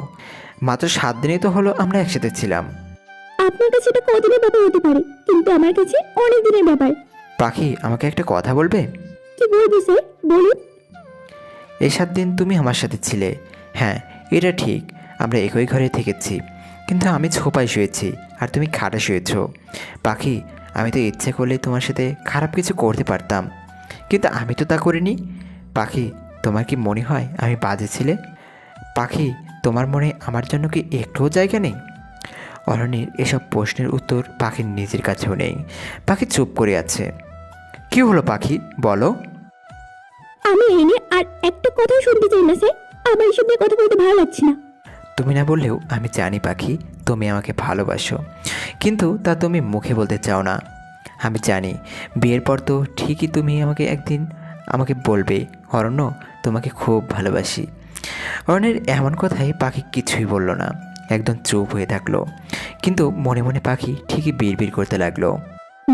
মাত্র 7 দিনই তো হলো আমরা একসাথে ছিলাম। আপনার কাছে এটা কদিনের ব্যাপার হতে পারে, কিন্তু আমার কাছে অনেক দিনের ব্যাপার। পাখি আমাকে একটা কথা বলবে? কি বলবো স্যার, বলুন। এই 7 দিন তুমি আমার সাথে ছিলে। হ্যাঁ, এটা ঠিক, আমরা একই ঘরে থেকেছি, কিন্তু আমি ছোপায় শুয়েছি আর তুমি খাটে শুয়েছ। পাখি, আমি তো ইচ্ছে করলে তোমার সাথে খারাপ কিছু করতে পারতাম, কিন্তু আমি তো তা করিনি। পাখি, তোমার কি মনে হয় আমি বাজে ছিলে? পাখি, তোমার মনে আমার জন্য কি একটুও জায়গা নেই? অরণ্যের এসব প্রশ্নের উত্তর পাখির নিজের কাছেও নেই। পাখি চুপ করে আছে। কি হলো পাখি, বলো। আমি এই নিয়ে আর একটা কথাও শুনতে চাই না স্যার। আমার এসব নিয়ে কথা বলতে ভালো লাগছে না। তুমি না বললেও আমি জানি পাখি, তুমি আমাকে ভালোবাসো, কিন্তু তা তুমি মুখে বলতে চাও না। আমি জানি বিয়ের পর তো ঠিকই তুমি আমাকে একদিন আমাকে বলবে, অরণ্য তোমাকে খুব ভালোবাসি। অরণ্যের এমন কথায় পাখি কিছুই বলল না, একদম চুপ হয়ে থাকলো। কিন্তু মনে মনে পাখি ঠিকই বিড়বিড় করতে লাগলো,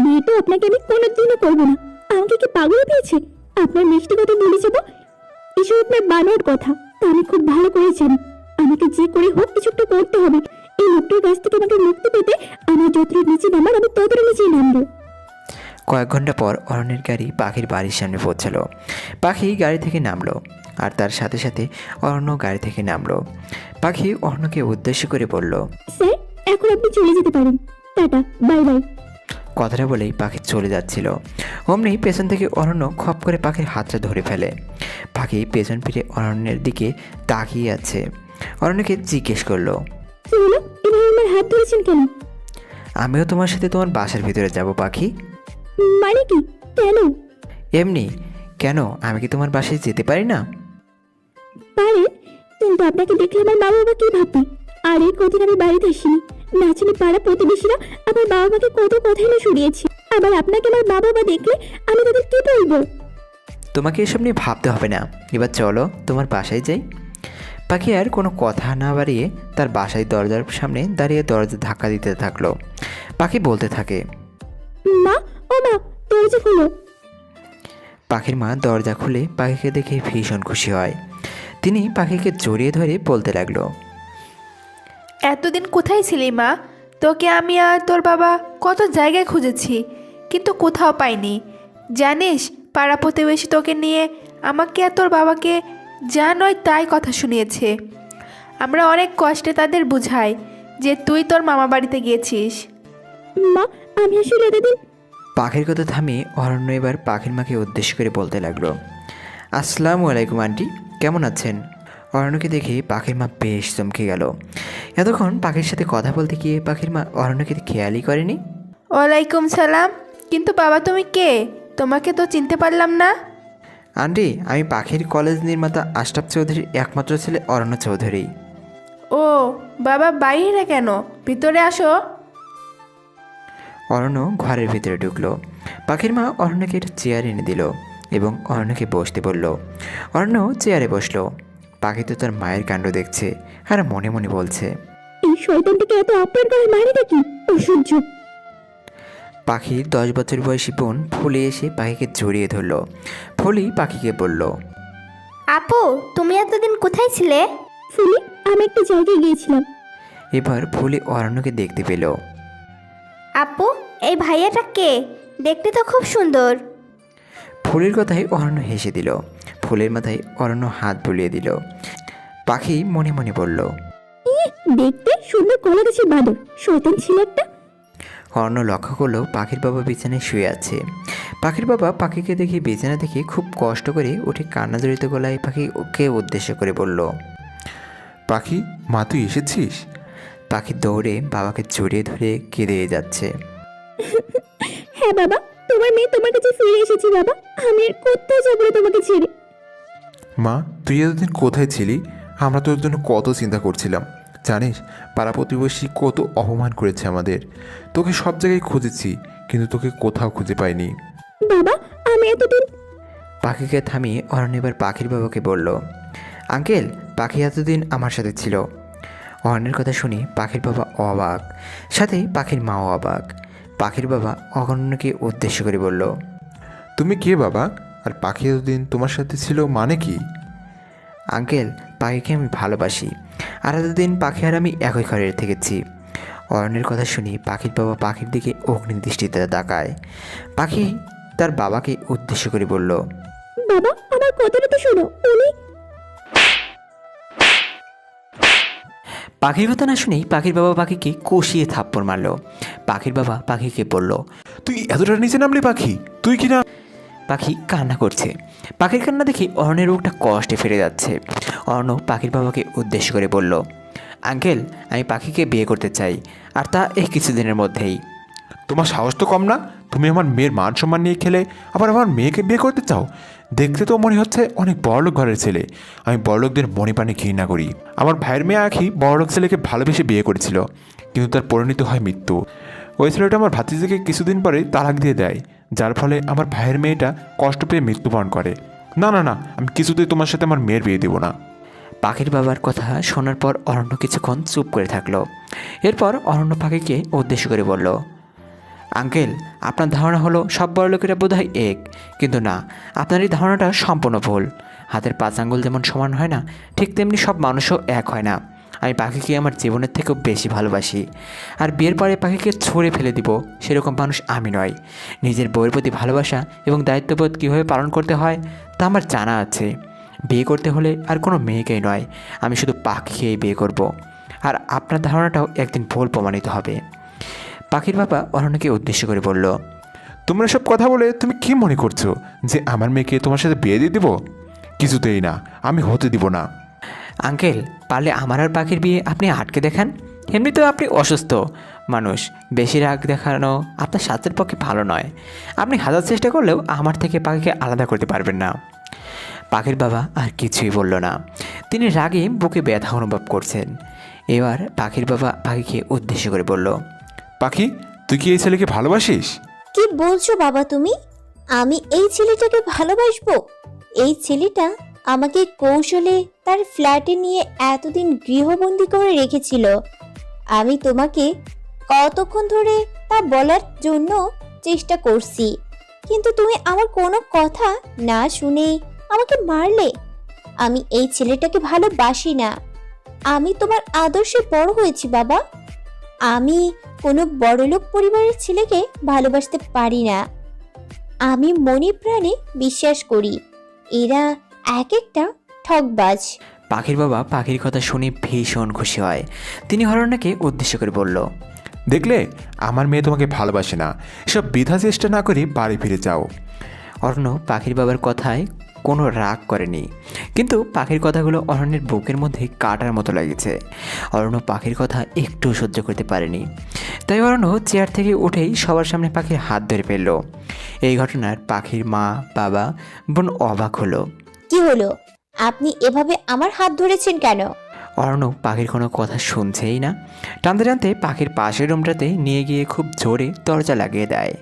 বিয়ে তো আপনাকে আমি কোনোদিনও করবো না। আমাকে কি পাগল পেয়েছে? আপনার মিষ্টি কথা বলে যাবো? এসব আপনার বানোয়ার কথা, তা আমি খুব ভালো করে জানি। আমাকে যে করে হোক কিছু একটা করতে হবে। এই লোকটার কাছ থেকে আমাকে মুক্তি পেতে আমার যতটা নিচে নামার আমি ততটা নিচেই নামবো। কয়েক ঘন্টা পর অরণ্যের গাড়ি পাখির বাড়ির সামনে পৌঁছালো। পাখি গাড়ি থেকে নামলো, আর তার সাথে সাথে অরণ্য গাড়ি থেকে নামলো। পাখি অরণ্যকে উদ্দেশ্য করে বলল, স্যার, এখন আপনি চলে যেতে পারেন। Tata, bye bye. কথাটা বলেই পাখি চলে যাচ্ছিল। অমনি পেছন থেকে অরণ্য খপ করে পাখির হাতটা ধরে ফেলে। পাখি পেছন ফিরে অরণ্যের দিকে তাকিয়ে আছে। অরণ্যকে জিজ্ঞেস করলো, কি হলো, এভাবে আমার হাত ধরেছেন কেন? আমিও তোমার সাথে তোমার বাসার ভিতরে যাব পাখি। মানে কি, কেন? এমনি। কেন, আমি কি তোমার বাসায় যেতে পারি না? পারেন, কিন্তু আপনাকে দেখলে আমার মা বাবা কি ভাববে? আর এই কদিন আমি বাড়িতে আসিনি, না চিনি পাড়া প্রতিবেশীরা আমার বাবা মাকে কত কথাই না শুনিয়েছে। আবার আপনাকে আমার মা বাবা দেখলে আমি তাদের কি বলবো? তোমাকে এসব নিয়ে ভাবতে হবে না, এবার চলো তোমার বাসায় যাই। পাখি আর কোনো কথা না বাড়িয়ে তার বাসায় দরজার সামনে দাঁড়িয়ে দরজা ধাক্কা দিতে থাকলো। পাখি বলতে থাকে, মা, ও মা, দরজা খোলো। পাখির মা দরজা খুলে পাখিকে দেখে ভীষণ খুশি হয়। তিনি পাখিকে জড়িয়ে ধরে বলতে লাগলো, এতদিন কোথায় ছিলি মা? তোকে আমি আর তোর বাবা কত জায়গায় খুঁজেছি, কিন্তু কোথাও পাইনি। জানিস, পাড়া প্রতিবেশী তোকে নিয়ে আমাকে আর তোর বাবাকে যা নয় তাই কথা শুনিয়েছে। আমরা অনেক কষ্টে তাদের বুঝাই যে তুই তোর মামা বাড়িতে গিয়েছিস। মা, আমি আসলে এতদিন পাখির কথা থামিয়ে অরণ্য এবার পাখির মাকে উদ্দেশ্য করে বলতে লাগলো, আসসালামু আলাইকুম আন্টি, কেমন আছেন? অরণ্যকে দেখে পাখির মা বেশ চমকে গেল। এতক্ষণ পাখির সাথে কথা বলতে গিয়ে পাখির মা অরণ্যকে খেয়ালই করেনি। ওয়ালাইকুম সালাম। কিন্তু বাবা তুমি কে? তোমাকে তো চিনতে পারলাম না। আন্টি, আমি পাখির কলেজ নির্মাতা আশরাফ চৌধুরীর একমাত্র ছেলে অরণ্য চৌধুরী। ও বাবা, বাইরে কেন? ভিতরে আসো। অরণ্য ঘরের ভিতরে ঢুকলো। পাখির মা অরণ্যকে একটা চেয়ার এনে দিল এবং অরণ্যকে বসতে বলল। অরণ্য চেয়ারে বসলো। পাখি তো তার মায়ের কাণ্ড দেখছে আর মনে মনে বলছে, এই শয়তানটাকে এত আপ্যায়ন করে মারিটা কি অসহ্য। পাখির 10 বছর বয়সী বোন ফুলি এসে পাখিকে জড়িয়ে ধরলো। ফুলি পাখিকে বলল, আপু, তুমি এতদিন কোথায় ছিলে? ফুলি, আমি একটা জায়গায় গিয়েছিলাম। এবার ফুলি অরণ্যকে দেখতে পেল। আপু, এই ভাইয়াটা কে? দেখতে তো খুব সুন্দর। ফুলের কথায় অরণ্য হেসে দিল। ফুলের মাথায় অরণ্য হাত বুলিয়ে দিল। পাখি মনে মনে বলল, দেখতে সুন্দর কলা গাছের বাঁদর, শয়তান ছিল একটা। অরণ্য লক্ষ্য করলো পাখির বাবা বিছানায় শুয়ে আছে। পাখির বাবা পাখিকে দেখে বিছানা থেকে খুব কষ্ট করে উঠে কান্না জড়িত গলায় পাখিকে উদ্দেশ্য করে বলল, পাখি, মা তুই এসেছিস? পাখি দৌড়ে বাবাকে জড়িয়ে ধরে কেঁদে যাচ্ছে। হ্যাঁ বাবা, তোমার মেয়ে তোমার কাছে ফিরে এসেছি বাবা। আমি আর কোথাও যাবো না তোমাকে ছেড়ে। মা, তুই এতদিন কোথায় ছিলি? আমরা তোর জন্য কত চিন্তা করছিলাম জানিস। পাড়া প্রতিবেশী কত অপমান করেছে আমাদের। তোকে সব জায়গায় খুঁজেছি, কিন্তু তোকে কোথাও খুঁজে পাইনি। বাবা, আমি এতদিন পাখিকে থামিয়ে অরণ্য এবার পাখির বাবাকে বলল, আঙ্কেল, পাখি এতদিন আমার সাথে ছিল। অরণ্যের কথা শুনে পাখির বাবা অবাক, সাথে পাখির মাও অবাক। পাখির বাবা অরণ্যকে উদ্দেশ্য করে বলল, তুমি কে বাবা? আর পাখি এতদিন তোমার সাথে ছিল মানে কি? আঙ্কেল, পাখিকে আমি ভালোবাসি, আর এতদিন পাখি আর আমি একই ঘরে থেকেছি। অরণ্যের কথা শুনে পাখির বাবা পাখির দিকে অগ্নিদৃষ্টিতে তাকায়। পাখি তার বাবাকে উদ্দেশ্য করে বলল, বাবা, আমার কথাটা তো শোনো। উনি পাখির কথা না শুনেই পাখির বাবা পাখিকে কষিয়ে থাপ্পড় মারল। পাখির বাবা পাখিকে বলল, তুই এতটা নিচে নামলি পাখি? তুই কি না? পাখি কান্না করছে। পাখির কান্না দেখে অরণ্যের বুকটা কষ্টে ফিরে যাচ্ছে। অরণ্য পাখির বাবাকে উদ্দেশ্য করে বলল, আঙ্কেল, আমি পাখিকে বিয়ে করতে চাই, আর তা এই কিছুদিনের মধ্যেই। তোমার সাহস তো কম না? তুমি আমার মেয়ের মান সম্মান নিয়ে খেলে আবার আমার মেয়েকে বিয়ে করতে চাও? দেখতে তো মনে হচ্ছে অনেক বড়লোক ঘরের ছেলে। আমি বড়লোকদের মনে প্রাণে ঘৃণা করি। আমার ভাইয়ের মেয়ে আখি বড়লোক ছেলেকে ভালোবেসে বিয়ে করেছিল, কিন্তু তার পরিণত হয় মৃত্যু। ওই ছেলেটা আমার ভাতিজিকে কিছুদিন পরে তালাক দিয়ে দেয়, যার ফলে আমার ভাইয়ের মেয়েটা কষ্ট পেয়ে মৃত্যুবরণ করে। না না না, আমি কিছুতেই তোমার সাথে আমার মেয়ের বিয়ে দেবো না। পাখির বাবার কথা শোনার পর অরণ্য কিছুক্ষণ চুপ করে থাকলো। এরপর অরণ্য পাখিকে উদ্দেশ্য করে বলল, আঙ্কেল, আপনার ধারণা হলো সব বড় লোকেরা বোধহয় এক, কিন্তু না, আপনার এই ধারণাটা সম্পূর্ণ ভুল। হাতের 5 আঙ্গুল যেমন সমান হয় না, ঠিক তেমনি সব মানুষও এক হয় না। আমি পাখিকে আমার জীবনের থেকেও বেশি ভালোবাসি, আর বিয়ের পরে পাখিকে ছুঁড়ে ফেলে দিব সেরকম মানুষ আমি নয়। নিজের বউয়ের প্রতি ভালোবাসা এবং দায়িত্ববোধ কীভাবে পালন করতে হয় তা আমার জানা আছে। বিয়ে করতে হলে আর কোনো মেয়েকেই নয়, আমি শুধু পাখিকেই বিয়ে করব। আর আপনার ধারণাটাও একদিন ভুল প্রমাণিত হবে। পাখির বাবা অরণ্যকে উদ্দেশ্য করে বলল, তোমরা সব কথা বলে তুমি কি মনে করছো যে আমার মেয়েকে তোমার সাথে বিয়ে দিয়ে দিব? কিছুতেই না, আমি হতে দিব না। আঙ্কেল, পারলে আমার আর পাখির বিয়ে আপনি আটকে দেখান। এমনিতেও আপনি অসুস্থ মানুষ, বেশি রাগ দেখানো আপনার স্বাস্থ্যের পক্ষে ভালো নয়। আপনি হাজার চেষ্টা করলেও আমার থেকে পাখিকে আলাদা করতে পারবেন না। পাখির বাবা আর কিছুই বলল না। তিনি রাগে বুকে ব্যথা অনুভব করছেন। এবার পাখির বাবা পাখিকে উদ্দেশ্য করে বলল, পাখি, তুই কি এই ছেলেকে ভালোবাসিস? কি বলছো বাবা তুমি? আমি এই ছেলেটাকে ভালোবাসবো? এই ছেলেটা আমাকে কৌশলে তার ফ্ল্যাটে নিয়ে এতদিন গৃহবন্দী করে রেখেছিল। আমি তোমাকে কতক্ষণ ধরে তা বলার জন্য চেষ্টা করছি, কিন্তু তুমি আমার কোনো কথা না শুনে আমাকে মারলে। আমি এই ছেলেটাকে ভালোবাসি না। আমি তোমার আদর্শে বড় হয়েছি বাবা। আমি কোনো বড়লোক পরিবারের ছেলেকে ভালোবাসতে পারি না। আমি মনে প্রাণে বিশ্বাস করি এরা এক একটা ঠকবাজ। পাখির বাবা পাখির কথা শুনে ভীষণ খুশি হয়। তিনি অরণ্যকে উদ্দেশ্য করে বলল, দেখলে, আমার মেয়ে তোমাকে ভালোবাসে না। এসব বৃথা চেষ্টা না করে বাড়ি ফিরে যাও। অরণ্য পাখির বাবার কথায় কোনো রাগ করেনি, কিন্তু পাখির কথাগুলো অরণ্যের বুকের মধ্যে কাটার মতো লাগছে। অরণ্য পাখির কথা একটু সহ্য করতে পারেনি, তাই অরণ্য চেয়ার থেকে উঠেই সবার সামনে পাখির হাত ধরে ফেলল। এই ঘটনার পাখির মা, বাবা, বোন অবাক হলো। কি হলো? আপনি এভাবে আমার হাত ধরেছেন কেন? অরণ্য পাখির কোনো কথা শুনছেই না। টানতে টানতে পাখির পাশের রুমটাতে নিয়ে গিয়ে খুব জোরে দরজা লাগিয়ে দেয়।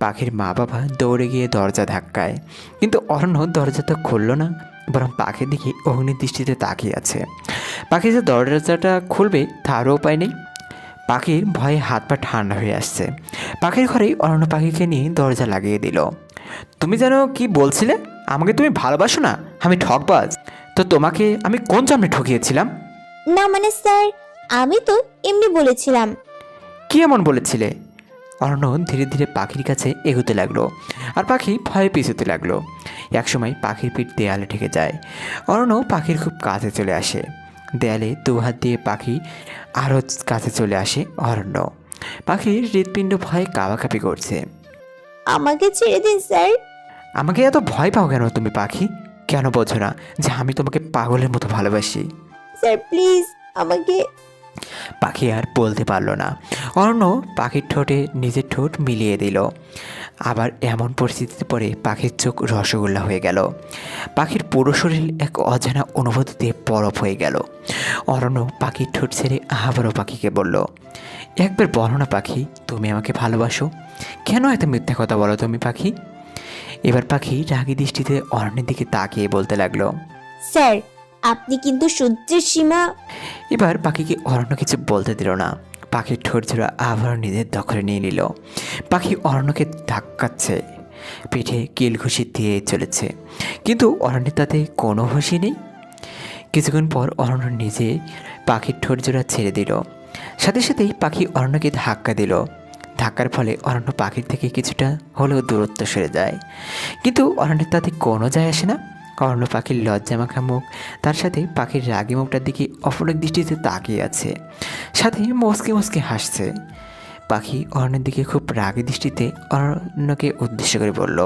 পাখির মা বাবা দৌড়ে গিয়ে দরজা ধাক্কায়, কিন্তু অরণ্য দরজা তো খুলল না, বরং পাখির দিকে অগ্নিদৃষ্টিতে তাকিয়ে আছে। পাখি যে দরজাটা খুলবে তারও উপায় নেই। পাখির ভয়ে হাত পা ঠান্ডা হয়ে আসছে। পাখির ঘরেই অরণ্য পাখিকে নিয়ে দরজা লাগিয়ে দিল। তুমি যেন কি বলছিলে? আমাকে তুমি ভালোবাসো না? আমি ঠকবাজ? তো তোমাকে আমি কোন জন্মে ঠকিয়েছিলাম? না মানে স্যার, আমি তো এমনি বলেছিলাম। কি এমন বলেছিলে? অরণ্য ধীরে ধীরে পাখির কাছে এগোতে লাগলো, আর পাখি ভয়ে পিছুতে লাগলো। একসময় পাখির পিঠ দেয়ালে ঠেকে যায়। অরণ্য পাখির খুব কাছে চলে আসে। দেয়ালে দুহাত দিয়ে পাখি আরও কাছে চলে আসে অরণ্য। পাখির হৃৎপিণ্ড ভয়ে কাঁপাকাঁপি করছে। আমাকে ছেড়ে দিন স্যার। আমাকে এত ভয় পাও কেন তুমি পাখি? কেন বোঝো না যে আমি তোমাকে পাগলের মতো ভালোবাসি? স্যার প্লিজ আমাকে। পাখি আর বলতে পারল না। অরণ্য পাখির ঠোঁটে নিজের ঠোঁট মিলিয়ে দিল। আবার এমন পরিস্থিতিতে পড়ে পাখির চোখ রসগোল্লা হয়ে গেল। পাখির পুরো শরীর এক অজানা অনুভূতিতে বরফ হয়ে গেল। অরণ্য পাখির ঠোঁট ছেড়ে আবারও পাখিকে বলল, একবার বলো না পাখি, তুমি আমাকে ভালোবাসো? কেন এত মিথ্যা কথা বলো তুমি পাখি? এবার পাখি রাগী দৃষ্টিতে অরণ্যের দিকে তাকিয়ে বলতে লাগলো, স্যার আপনি কিন্তু সহ্যের সীমা। এবার পাখিকে অরণ্য কিছু বলতে দিল না। পাখির ঠোঁট জোড়া আবার নিজের দখলে নিয়ে নিল। পাখি অরণ্যকে ধাক্কাচ্ছে, পিঠে কিল ঘুষি দিয়ে চলেছে, কিন্তু অরণ্যের তাতে কোনো হুঁশি নেই। কিছুক্ষণ পর অরণ্য নিজে পাখির ঠোঁট জোড়া ছেড়ে দিল। সাথে সাথেই পাখি অরণ্যকে ধাক্কা দিল। ধাক্কার ফলে অরণ্য পাখির থেকে কিছুটা হলেও দূরত্ব সরে যায়, কিন্তু অরণ্যের তাতে কোনো যায় আসে না। অরণ্য পাখির লজ্জামাখা মুখ, তার সাথে পাখির রাগী মুখটার দিকে অপলক দৃষ্টিতে তাকিয়ে আছে, সাথে মুচকে মুচকে হাসছে। পাখি অরণ্যের দিকে খুব রাগী দৃষ্টিতে অরণ্যকে উদ্দেশ্য করে বলল,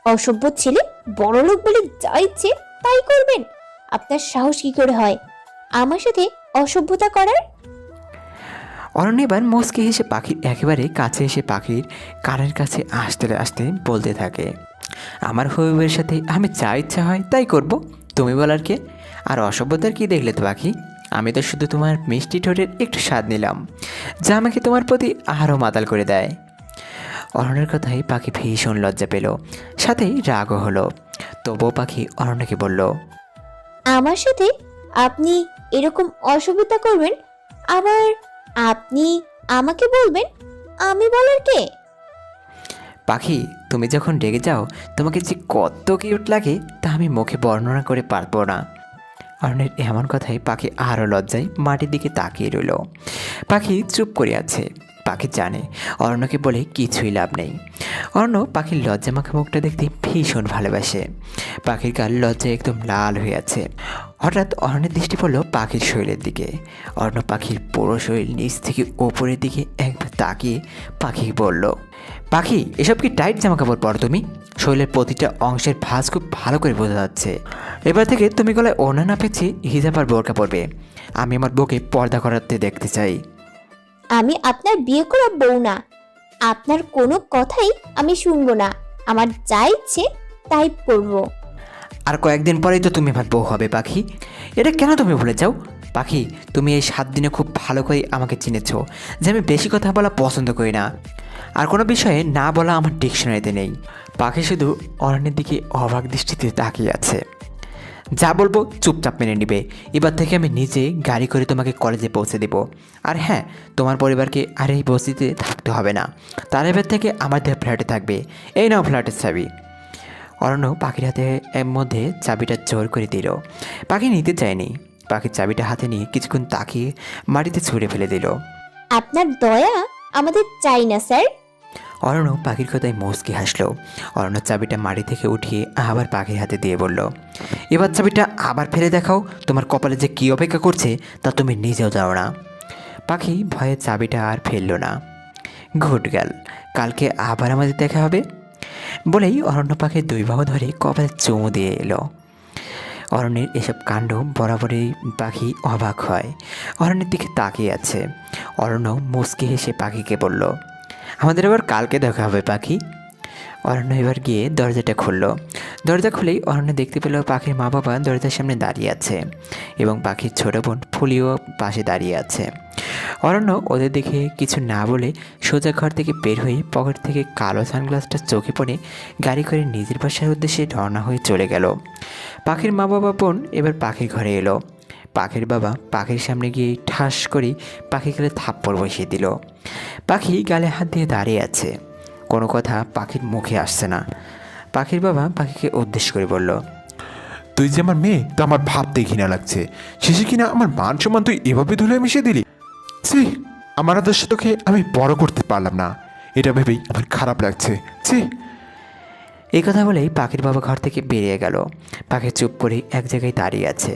অসভ্য ছেলে, বড়লোক বলে যা ইচ্ছে তাই করবেন? আপনার সাহস কি করে হয় আমার সাথে অসভ্যতা করার? অরণ্য এবার মুচকে হেসে পাখির একেবারে কাছে এসে পাখির কানের কাছে আসতে আসতে বলতে থাকে, আমার হবিবের সাথে আমি যা ইচ্ছা হয় তাই করব, তুমি বলার কে? আর অসভ্যতার কি দেখলে তো পাখি? আমি তো শুধু তোমার মিষ্টি ঠোঁটের একটু স্বাদ নিলাম, যা আমাকে তোমার প্রতি আরও মাতাল করে দেয়। অরণ্যের কথাই পাখি ভীষণ লজ্জা পেল, সাথেই রাগও হলো। তবুও পাখি অরণ্যকে বলল, আমার সাথে আপনি এরকম অসভ্যতা করবেন, আবার আপনি আমাকে বলবেন? আমি বলার কে? পাখি তুমি যখন রেগে যাও তোমাকে যে কত কিউট লাগে তা আমি মুখে বর্ণনা করে পারবো না। অরণ্যের এমন কথাই পাখি আরও লজ্জায় মাটির দিকে তাকিয়ে রইল। পাখি চুপ করে আছে। পাখি জানে অরণ্যকে বলে কিছুই লাভ নেই। অরণ্য পাখির লজ্জামাখা মুখটা দেখতে ভীষণ ভালোবাসে। পাখির গাল লজ্জায় একদম লাল হয়ে আছে। হঠাৎ অরণ্যের দৃষ্টি পড়ল পাখির শরীরের দিকে। অরণ্য পাখির পুরো শরীর নিচ থেকে ওপরের দিকে একবার তাকিয়ে পাখি বলল, পাখি এসব কি টাইট জামাকাপড় পরো তুমি? শরীরের প্রতিটা অংশের ভাঁজ খুব ভালো করে বোঝা যাচ্ছে। এবার থেকে তুমি গলায় ওড়না না পেঁচিয়ে হিজাব আর বোরকা পরবে। আমি আমার বউকে পর্দা করাতে দেখতে চাই। আমি আপনার বিয়ে করা বউ না, আপনার কোনো কথাই আমি শুনবো না। আমার যা ইচ্ছে তাই করবো। আর কয়েকদিন পরেই তো তুমি আমার বউ হবে পাখি। এটা কেন তুমি ভুলে যাও? পাখি তুমি এই 7 দিনে খুব ভালো করে আমাকে চিনেছো যে আমি বেশি কথা বলা পছন্দ করি না, আর কোনো বিষয়ে না বলা আমার ডিকশনারিতে নেই। পাখি শুধু অরণ্যের দিকে অবাক দৃষ্টিতে তাকিয়ে আছে। যা বলবো চুপচাপ মেনে নিবে। এবার থেকে আমি নিজে গাড়ি করে তোমাকে কলেজে পৌঁছে দেব। আর হ্যাঁ, তোমার পরিবারকে আর এই বস্তিতে থাকতে হবে না, তার এবার থেকে আমাদের ফ্ল্যাটে থাকবে। এই নাও ফ্ল্যাটের চাবি। অরণ্য পাখির হাতে এর মধ্যে চাবিটা জোর করে দিল। পাখি নিতে চায়নি। পাখির চাবিটা হাতে নিয়ে কিছুক্ষণ তাকিয়ে মাটিতে ছুঁড়ে ফেলে দিল। আপনার দয়া আমাদের চাই না স্যার। অরণ্য পাখির কথায় মুচকি হাসলো। অরণ্য চাবিটা মাটি থেকে উঠিয়ে আবার পাখির হাতে দিয়ে বলল, এবার চাবিটা আবার ফেলে দেখাও, তোমার কপালে যে কী অপেক্ষা করছে তা তুমি নিজেও যাও না। পাখি ভয়ে চাবিটা আর ফেলল না। ঘুট গেল, কালকে আবার আমাদের দেখা হবে বলেই অরণ্য পাখির দুই বাহু ধরে কপালে চুমু দিয়ে এলো। অরণ্যের এসব কাণ্ড বরাবরই পাখি অবাক হয়, অরণ্যের দিকে তাকিয়ে আছে। অরণ্য মুচকি হেসে পাখিকে বলল, আমাদের আবার কালকে দেখা হবে পাখি। অরণ্য এবার গিয়ে দরজাটা খুলল। দরজা খুলেই অরণ্য দেখতে পেল পাখির মা বাবা দরজার সামনে দাঁড়িয়ে আছে এবং পাখির ছোট বোন ফুলিও পাশে দাঁড়িয়ে আছে। অরণ্য ওদের দেখে কিছু না বলে সোজা ঘর থেকে বের হয়ে পকেট থেকে কালো সানগ্লাসটা চোখে পড়ে গাড়ি করে নিজের বাসার উদ্দেশ্যে রওনা হয়ে চলে গেল। পাখির মা বাবা বোন এবার পাখির ঘরে এলো। পাখির বাবা পাখির সামনে গিয়ে ঠাস করে পাখি গালে থাপ্পড় বসিয়ে দিল। পাখি গালে হাত দিয়ে দাঁড়িয়ে আছে, কোনো কথা পাখির মুখে আসছে না। পাখির বাবা পাখিকে উদ্দেশ্য করে বলল, তুই যে আমার মেয়ে তো আমার ভাবতেই ঘৃণা লাগছে। শেষে কিনা আমার মান সম্মান তুই এভাবে ধুলে মিশিয়ে দিলি। ছি, আমার আদর্শ তোকে আমি বড় করতে পারলাম না, এটা ভেবেই আমার খারাপ লাগছে। ছি। এই কথা বলেই পাখির বাবা ঘর থেকে বেরিয়ে গেল। পাখি চুপ করে এক জায়গায় দাঁড়িয়ে আছে।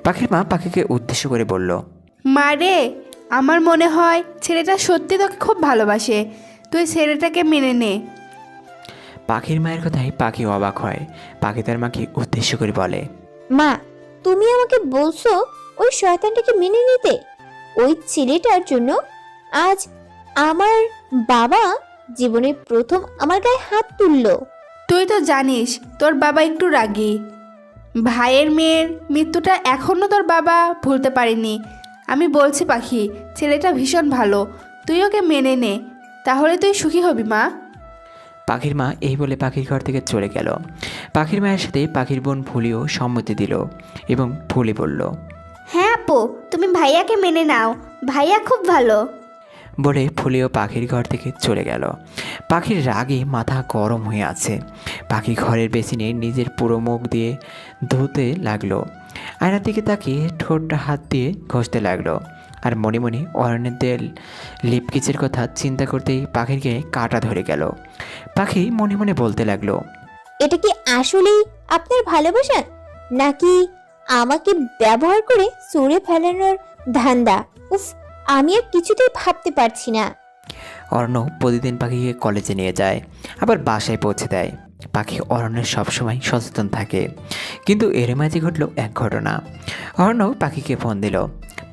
পাখির মা পাখিকে উদ্দেশ্য করে বলল, মা রে, আমার মনে হয় ছেলেটা সত্যি তোকে খুব ভালোবাসে, তুই ছেলেটাকে মেনে নে। পাখির মায়ের কথায় পাখি অবাক হয়। পাখি তার মাকে উদ্দেশ্য করে বলে, মা, তুমি আমাকে বলছো ওই শয়তানটাকে মেনে নিতে? ওই ছেলেটার জন্য আজ আমার বাবা জীবনের প্রথম আমার গায়ে হাত তুললো। তুই তো জানিস তোর বাবা একটু রাগী। ভাইয়ের মেয়ের মৃত্যুটা এখনও তোর বাবা ভুলতে পারেনি। আমি বলছি পাখি, ছেলেটা ভীষণ ভালো, তুই ওকে মেনে নে, তাহলে তুই সুখী হবি মা। পাখির মা এই বলে পাখির ঘর থেকে চলে গেল। পাখির মায়ের সাথে পাখির বোন ফুলিও সম্মতি দিল এবং ফুলি বলল, হ্যাঁ আপু, তুমি ভাইয়াকে মেনে নাও, ভাইয়া খুব ভালো। বলে ফুলিও পাখির ঘর থেকে চলে গেল। পাখির রাগে মাথা গরম হয়ে আছে। পাখি ঘরের বেসিনে নিজের পুরো মুখ দিয়ে ধুতে লাগলো। আয়নার দিকে তাকিয়ে ঠোঁটটা হাত দিয়ে ঘষতে লাগলো। আর মনে মনে অরণ্যের লিপকিচের কথা চিন্তা করতেই পাখির গায়ে কাঁটা ধরে গেল। পাখি মনে মনে বলতে লাগলো, এটা কি আসলেই আপনার ভালোবাসা, নাকি আমাকে ব্যবহার করে সরে ফেলানোর ধান্দা? উফ, আমি আর কিছুতেই ভাবতে পারছি না। অরণ্য প্রতিদিন পাখিকে কলেজে নিয়ে যায়, আবার বাসায় পৌঁছে দেয়। পাখি অরণ্যের সবসময় সচেতন থাকে। কিন্তু এর মাঝে ঘটল এক ঘটনা। অরণ্য পাখিকে ফোন দিল।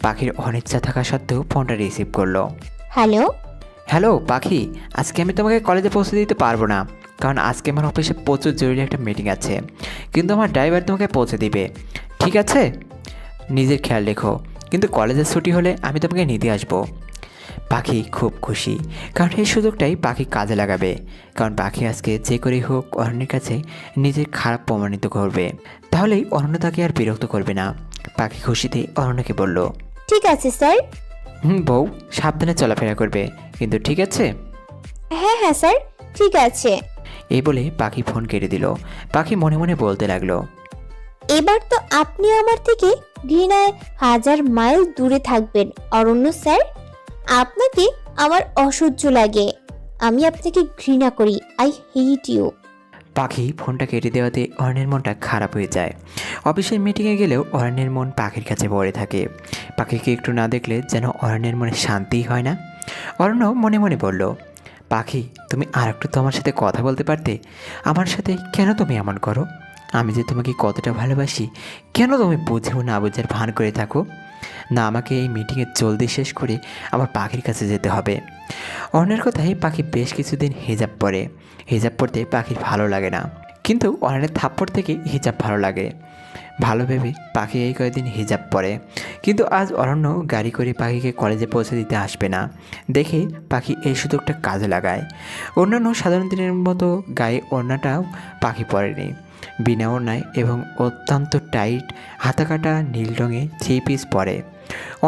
পাখির অনিচ্ছা থাকা সত্ত্বেও ফোনটা রিসিভ করলো। হ্যালো। হ্যালো পাখি, আজকে আমি তোমাকে কলেজে পৌঁছে দিতে পারবো না, কারণ আজকে আমার অফিসে প্রচুর জরুরি একটা মিটিং আছে। কিন্তু আমার ড্রাইভার তোমাকে পৌঁছে দিবে, ঠিক আছে? নিজের খেয়াল রেখো, কিন্তু কলেজের ছুটি হলে আমি তোমাকে নিতে আসবো। পাখি খুব খুশি, কারণ এই সুযোগটাই পাখি কাজে লাগাবে। কারণ পাখি আজকে যে করেই হোক অরণ্যের কাছে নিজের খারাপ প্রমাণিত করবে, তাহলেই অরণ্য তাকে আর বিরক্ত করবে না। পাখি খুশিতে অরণ্যকে বলল, ঠিক আছে স্যার। বউ, সাবধানে চলাফেরা করবে কিন্তু, ঠিক আছে? হ্যাঁ হ্যাঁ স্যার, ঠিক আছে। এই বলে পাখি ফোন কেটে দিল। পাখি মনে মনে বলতে লাগলো, এবার তো আপনি আমার থেকে ঘৃণায় 1000 মাইল দূরে থাকবেন অরণ্য স্যার। আপনাকে আমার অসহ্য লাগে, আমি আপনাকে ঘৃণা করি। I hate you. পাখি ফোনটা কেটে দেওয়াতে অরণ্যের মনটা খারাপ হয়ে যায়। অফিসের মিটিংয়ে গেলেও অরণ্যের মন পাখির কাছে পড়ে থাকে। পাখিকে একটু না দেখলে যেন অরণ্যের মনে শান্তিই হয় না। অরণ্য মনে মনে বলল, পাখি, তুমি আর একটু তো আমার সাথে কথা বলতে পারতে। আমার সাথে কেন তুমি এমন করো? আমি যে তোমাকে কতটা ভালোবাসি, কেন তুমি বুঝেও না বুঝার ভান করে থাকো? না, আমাকে এই মিটিংয়ে জলদি শেষ করে আমার পাখির কাছে যেতে হবে। অরণ্যের কথায় পাখি বেশ কিছুদিন হিজাব পরে। হিজাব পরতে পাখির ভালো লাগে না, কিন্তু অরণ্যের থাপ্পড় থেকে হিজাব ভালো লাগে। ভালো ভেবে পাখি এই কয়েকদিন হিজাব পরে। কিন্তু আজ অরণ্য গাড়ি করে পাখিকে কলেজে পৌঁছে দিতে আসবে না দেখে পাখি এই সুযোগটা কাজে লাগায়। অন্যান্য সাধারণ দিনের মতো গায়ে ওড়নাটাও পাখি পরেনি। বিনা ওড়নায় এবং অত্যন্ত টাইট হাতাকাটা নীল রঙে 3 পিস পরে।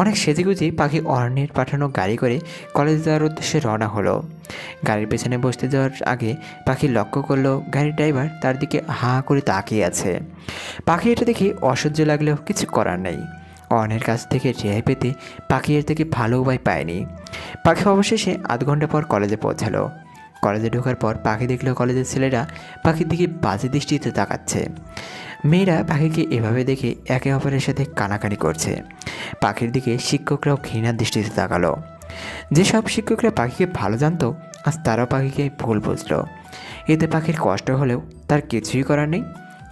অনেক সেজেগুজে পাখি অরণ্যের পাঠানো গাড়ি করে কলেজ যাওয়ার উদ্দেশ্যে রওনা হলো। গাড়ির পেছনে বসতে যাওয়ার আগে পাখি লক্ষ্য করলো গাড়ির ড্রাইভার তার দিকে হাঁ করে তাকিয়ে আছে। পাখি এটা দেখে অসহ্য লাগলেও কিছু করার নেই। অরণ্যের কাছ থেকে রেহাই পেতে পাখি এর থেকে ভালো উপায় পায়নি। পাখি অবশেষে আধ ঘন্টা পর কলেজে পৌঁছালো। কলেজে ঢোকার পর পাখি দেখলো কলেজের ছেলেরা পাখির দিকে বাজে দৃষ্টিতে তাকাচ্ছে। মেয়েরা পাখিকে এভাবে দেখে একে অপরের সাথে কানাকানি করছে। পাখির দিকে শিক্ষকরাও ঘৃণার দৃষ্টিতে তাকালো। যেসব শিক্ষকরা পাখিকে ভালো জানতো আজ তারাও পাখিকে ভুল বুঝলো। এতে পাখির কষ্ট হলেও তার কিছুই করার নেই।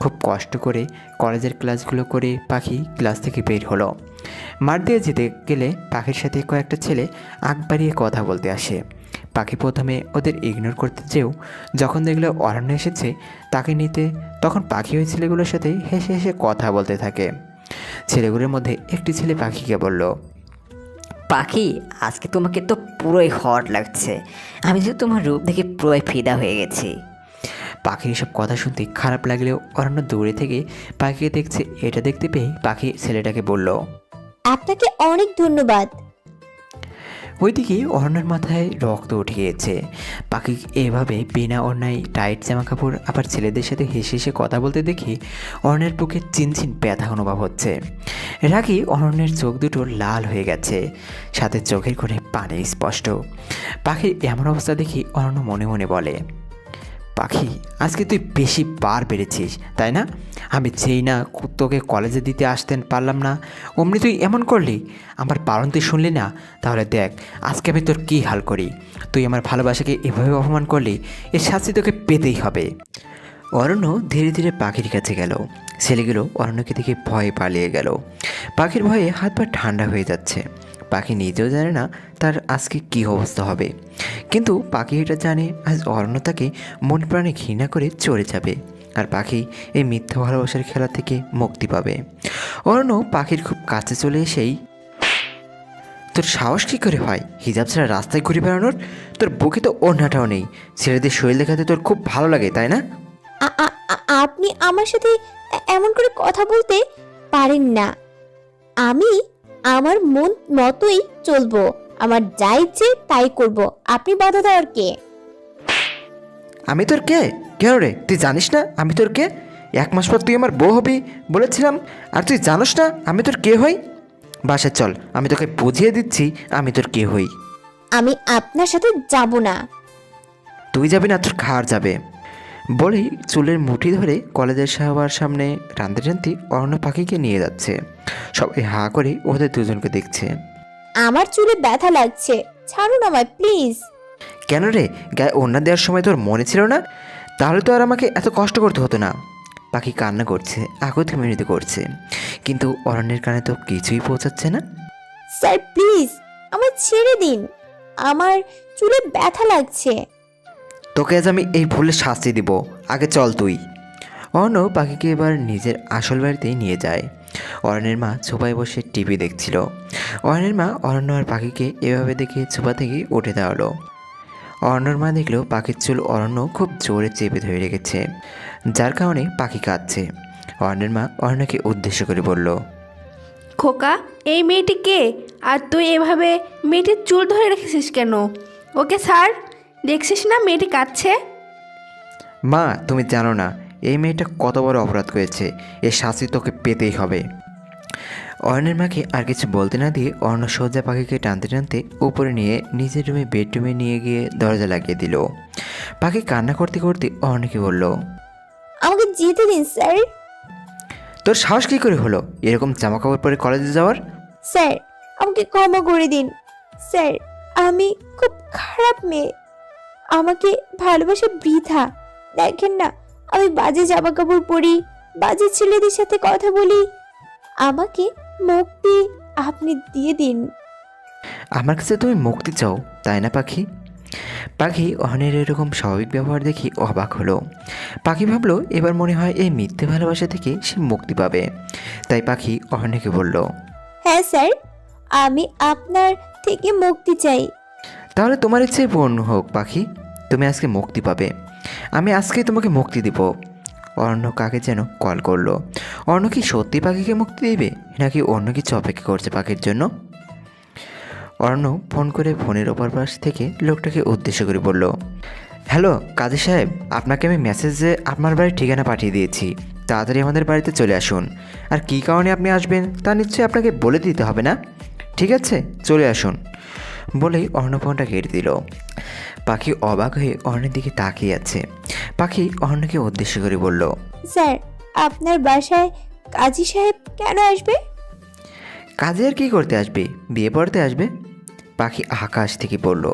খুব কষ্ট করে কলেজের ক্লাসগুলো করে পাখি ক্লাস থেকে বের হলো। মাঠ দিয়ে যেতে গেলে পাখির সাথে কয়েকটা ছেলে আগ বাড়িয়ে কথা বলতে আসে। পাখি প্রথমে ওদের ইগনোর করতে চেয়েও যখন দেখলো অরণ্য এসেছে তাকে নিতে, তখন পাখি ওই ছেলেগুলোর সাথে হেসে হেসে কথা বলতে থাকে। ছেলেগুলোর মধ্যে একটি ছেলে পাখিকে বলল, পাখি, আজকে তোমাকে তো পুরোই হট লাগছে। আমি তো তোমার রূপ দেখে পুরোই ফিদা হয়ে গেছি। পাখির এসব কথা শুনতে খারাপ লাগলেও অরণ্য দূরে থেকে পাখিকে দেখছে। এটা দেখতে পেয়ে পাখি ছেলেটাকে বলল, আপনাকে অনেক ধন্যবাদ। ওইদিকে অরণ্যের মাথায় রক্ত উঠে গিয়েছে। পাখি এভাবে বিনা অন্যায় টাইট জামা কাপড় আবার ছেলেদের সাথে হেসে হেসে কথা বলতে দেখে অরণ্যের বুকে চিনচিন ব্যথা অনুভব হচ্ছে। রাগে অরণ্যের চোখ দুটো লাল হয়ে গেছে, সাথে চোখের কোণে পানি স্পষ্ট। পাখির এমন অবস্থা দেখি অরণ্য মনে মনে বলে, পাখি, আজকে তুই বেশি বার বেড়েছিস তাই না? আমি যেই না তোকে কলেজে দিতে আসতেন পারলাম না, অমনি তুই এমন করলি। আমার পালন তুই শুনলি না? তাহলে দেখ আজকে আমি তোর কী হাল করি। তুই আমার ভালোবাসাকে এভাবে অপমান করলি, এর শাস্তি তোকে পেতেই হবে। অরণ্য ধীরে ধীরে পাখির কাছে গেল। ছেলেগুলো অরণ্যকে দেখে ভয়ে পালিয়ে গেল। পাখির ভয়ে হাত পা ঠান্ডা হয়ে যাচ্ছে। পাখি নিজেও জানে না তার আজকে কী অবস্থা হবে, কিন্তু পাখি এটা জানে আজ অরণ্য তাকে মন প্রাণে ঘৃণা করে চলে যাবে, আর পাখি এই মিথ্যা ভালোবাসার খেলা থেকে মুক্তি পাবে। অরণ্য পাখির খুব কাছে চলে এসেই, তোর সাহস কী করে হয় হিজাব ছাড়া রাস্তায় ঘুরে বেড়ানোর? তোর বুকে তো ওড়নাটাও নেই। ছেলেদের শরীর দেখাতে তোর খুব ভালো লাগে তাই না? আপনি আমার সাথে এমন করে কথা বলতে পারেন না। আমি আমার মন মতোই চলবো, আমার যা ইচ্ছে তাই করব। আপনি বাধা দেওয়ার কে? আমি তোর কে? কেন রে, তুই জানিস না আমি তোর কে? 1 মাস পর তুই আমার বউ হবি বলেছিলাম, আর তুই জানোস না আমি তোর কে হই? বাসায় চল, আমি তোকে বুঝিয়ে দিচ্ছি আমি তোর কে হই। আমি আপনার সাথে যাব না। তুই যাবি না, তোর খাওয়ার যাবে। বলেই চুলের মুঠি ধরে কলেজের সবার সামনে টানতে টানতে অরণ্য পাখিকে নিয়ে যাচ্ছে। সবাই হা করে ওদের দুজনকে দেখছে। আমার চুলে ব্যথা লাগছে, ছাড়ুন আমায় প্লিজ। কেন রে, গায়ে ওড়না দেওয়ার সময় তোর মনে ছিল না? তাহলে তো আর আমাকে এত কষ্ট করতে হতো না। পাখি কান্না করছে, আকুতি মিনতি করছে, কিন্তু অরণ্যের কানে তো কিছুই পৌঁছাচ্ছে না। স্যার প্লিজ আমায় ছেড়ে দিন, আমার চুলে ব্যথা লাগছে। তোকে আজ আমি এই ভুলের শাস্তি দিব, আগে চল তুই। অরণ্য পাখিকে এবার নিজের আসল বাড়িতেই নিয়ে যায়। অরণ্যের মা ছোপায় বসে টিভি দেখছিল। অরণ্যের মা অরণ্য আর পাখিকে এভাবে দেখে ছোপা থেকে উঠে দাঁড়ালো। অরণ্যর মা দেখলো পাখির চুল অরণ্য খুব জোরে চেপে ধরে রেখেছে, যার কারণে পাখি কাঁদছে। অরণ্যের মা অরণ্যকে উদ্দেশ্য করে বলল, খোকা, এই মেয়েটি কে? আর তুই এভাবে মেয়েটির চুল ধরে রেখেছিস কেন? ওকে স্যার, দেখছিস না মেয়েটি কাঁদছে? মা তুমি জানো না এই মেয়েটা কত বড় অপরাধ করেছে, এর শাস্তি তোকে পেতেই হবে। অরণ্যের মাকে আর কিছু বলতে না দিয়ে অরণ্য সোজা পাখিকে টানতে টানতে উপরে নিয়ে নিজের রুমে বেডরুমে নিয়ে গিয়ে দরজা লাগিয়ে দিল। পাখি কান্না করতে করতে অরণ্যকে বলল, আমাকে যেতে দিন স্যার। তোর সাহস কী করে হলো এরকম জামাকাপড় পরে কলেজে যাওয়ার? স্যার আমাকে ক্ষমা করে দিন স্যার, আমি খুব খারাপ মেয়ে, আমাকে ভালোবাসা বৃথা। দেখেন না আমি বাজে জামা কাপড় পরি, বাজে ছেলেদের সাথে কথা বলি, আমাকে মুক্তি আপনি দিয়ে দিন। আমার কাছে তুমি মুক্তি চাও তাই না পাখি? পাখি অহনের এরকম স্বাভাবিক ব্যবহার দেখি অবাক হলো। পাখি ভাবলো এবার মনে হয় এই মিথ্যে ভালোবাসা থেকে সে মুক্তি পাবে। তাই পাখি অহনেকে বলল, হ্যাঁ স্যার, আমি আপনার থেকে মুক্তি চাই। তাহলে তোমার ইচ্ছে পূর্ণ হোক পাখি, তুমি আজকে মুক্তি পাবে। আমি আজকেই তোমাকে মুক্তি দিব। অরণ্য কাকে যেন কল করলো। অরণ্য কি সত্যি পাখিকে মুক্তি দেবে নাকি অন্য কিছু অপেক্ষা করছে পাখির জন্য? অরণ্য ফোন করে ফোনের ওপর পাশ থেকে লোকটাকে উদ্দেশ্য করে বলল, হ্যালো কাজী সাহেব, আপনাকে আমি মেসেজে আপনার বাড়ির ঠিকানা পাঠিয়ে দিয়েছি, তাড়াতাড়ি আমাদের বাড়িতে চলে আসুন। আর কী কারণে আপনি আসবেন তা নিশ্চয়ই আপনাকে বলে দিতে হবে না? ঠিক আছে, চলে আসুন। বলেই অর্ণ ফোনটা কেটে দিল। পাখি অবাক হয়ে অর্ণের দিকে তাকিয়ে আছে। পাখি অর্ণকে উদ্দেশ্য করে বলল, স্যার, আপনার বাসায় কাজী সাহেব কেন আসবে? কাজে আর কি করতে আসবে, বিয়ে পড়তে আসবে। পাখি আকাশ থেকে পড়ল।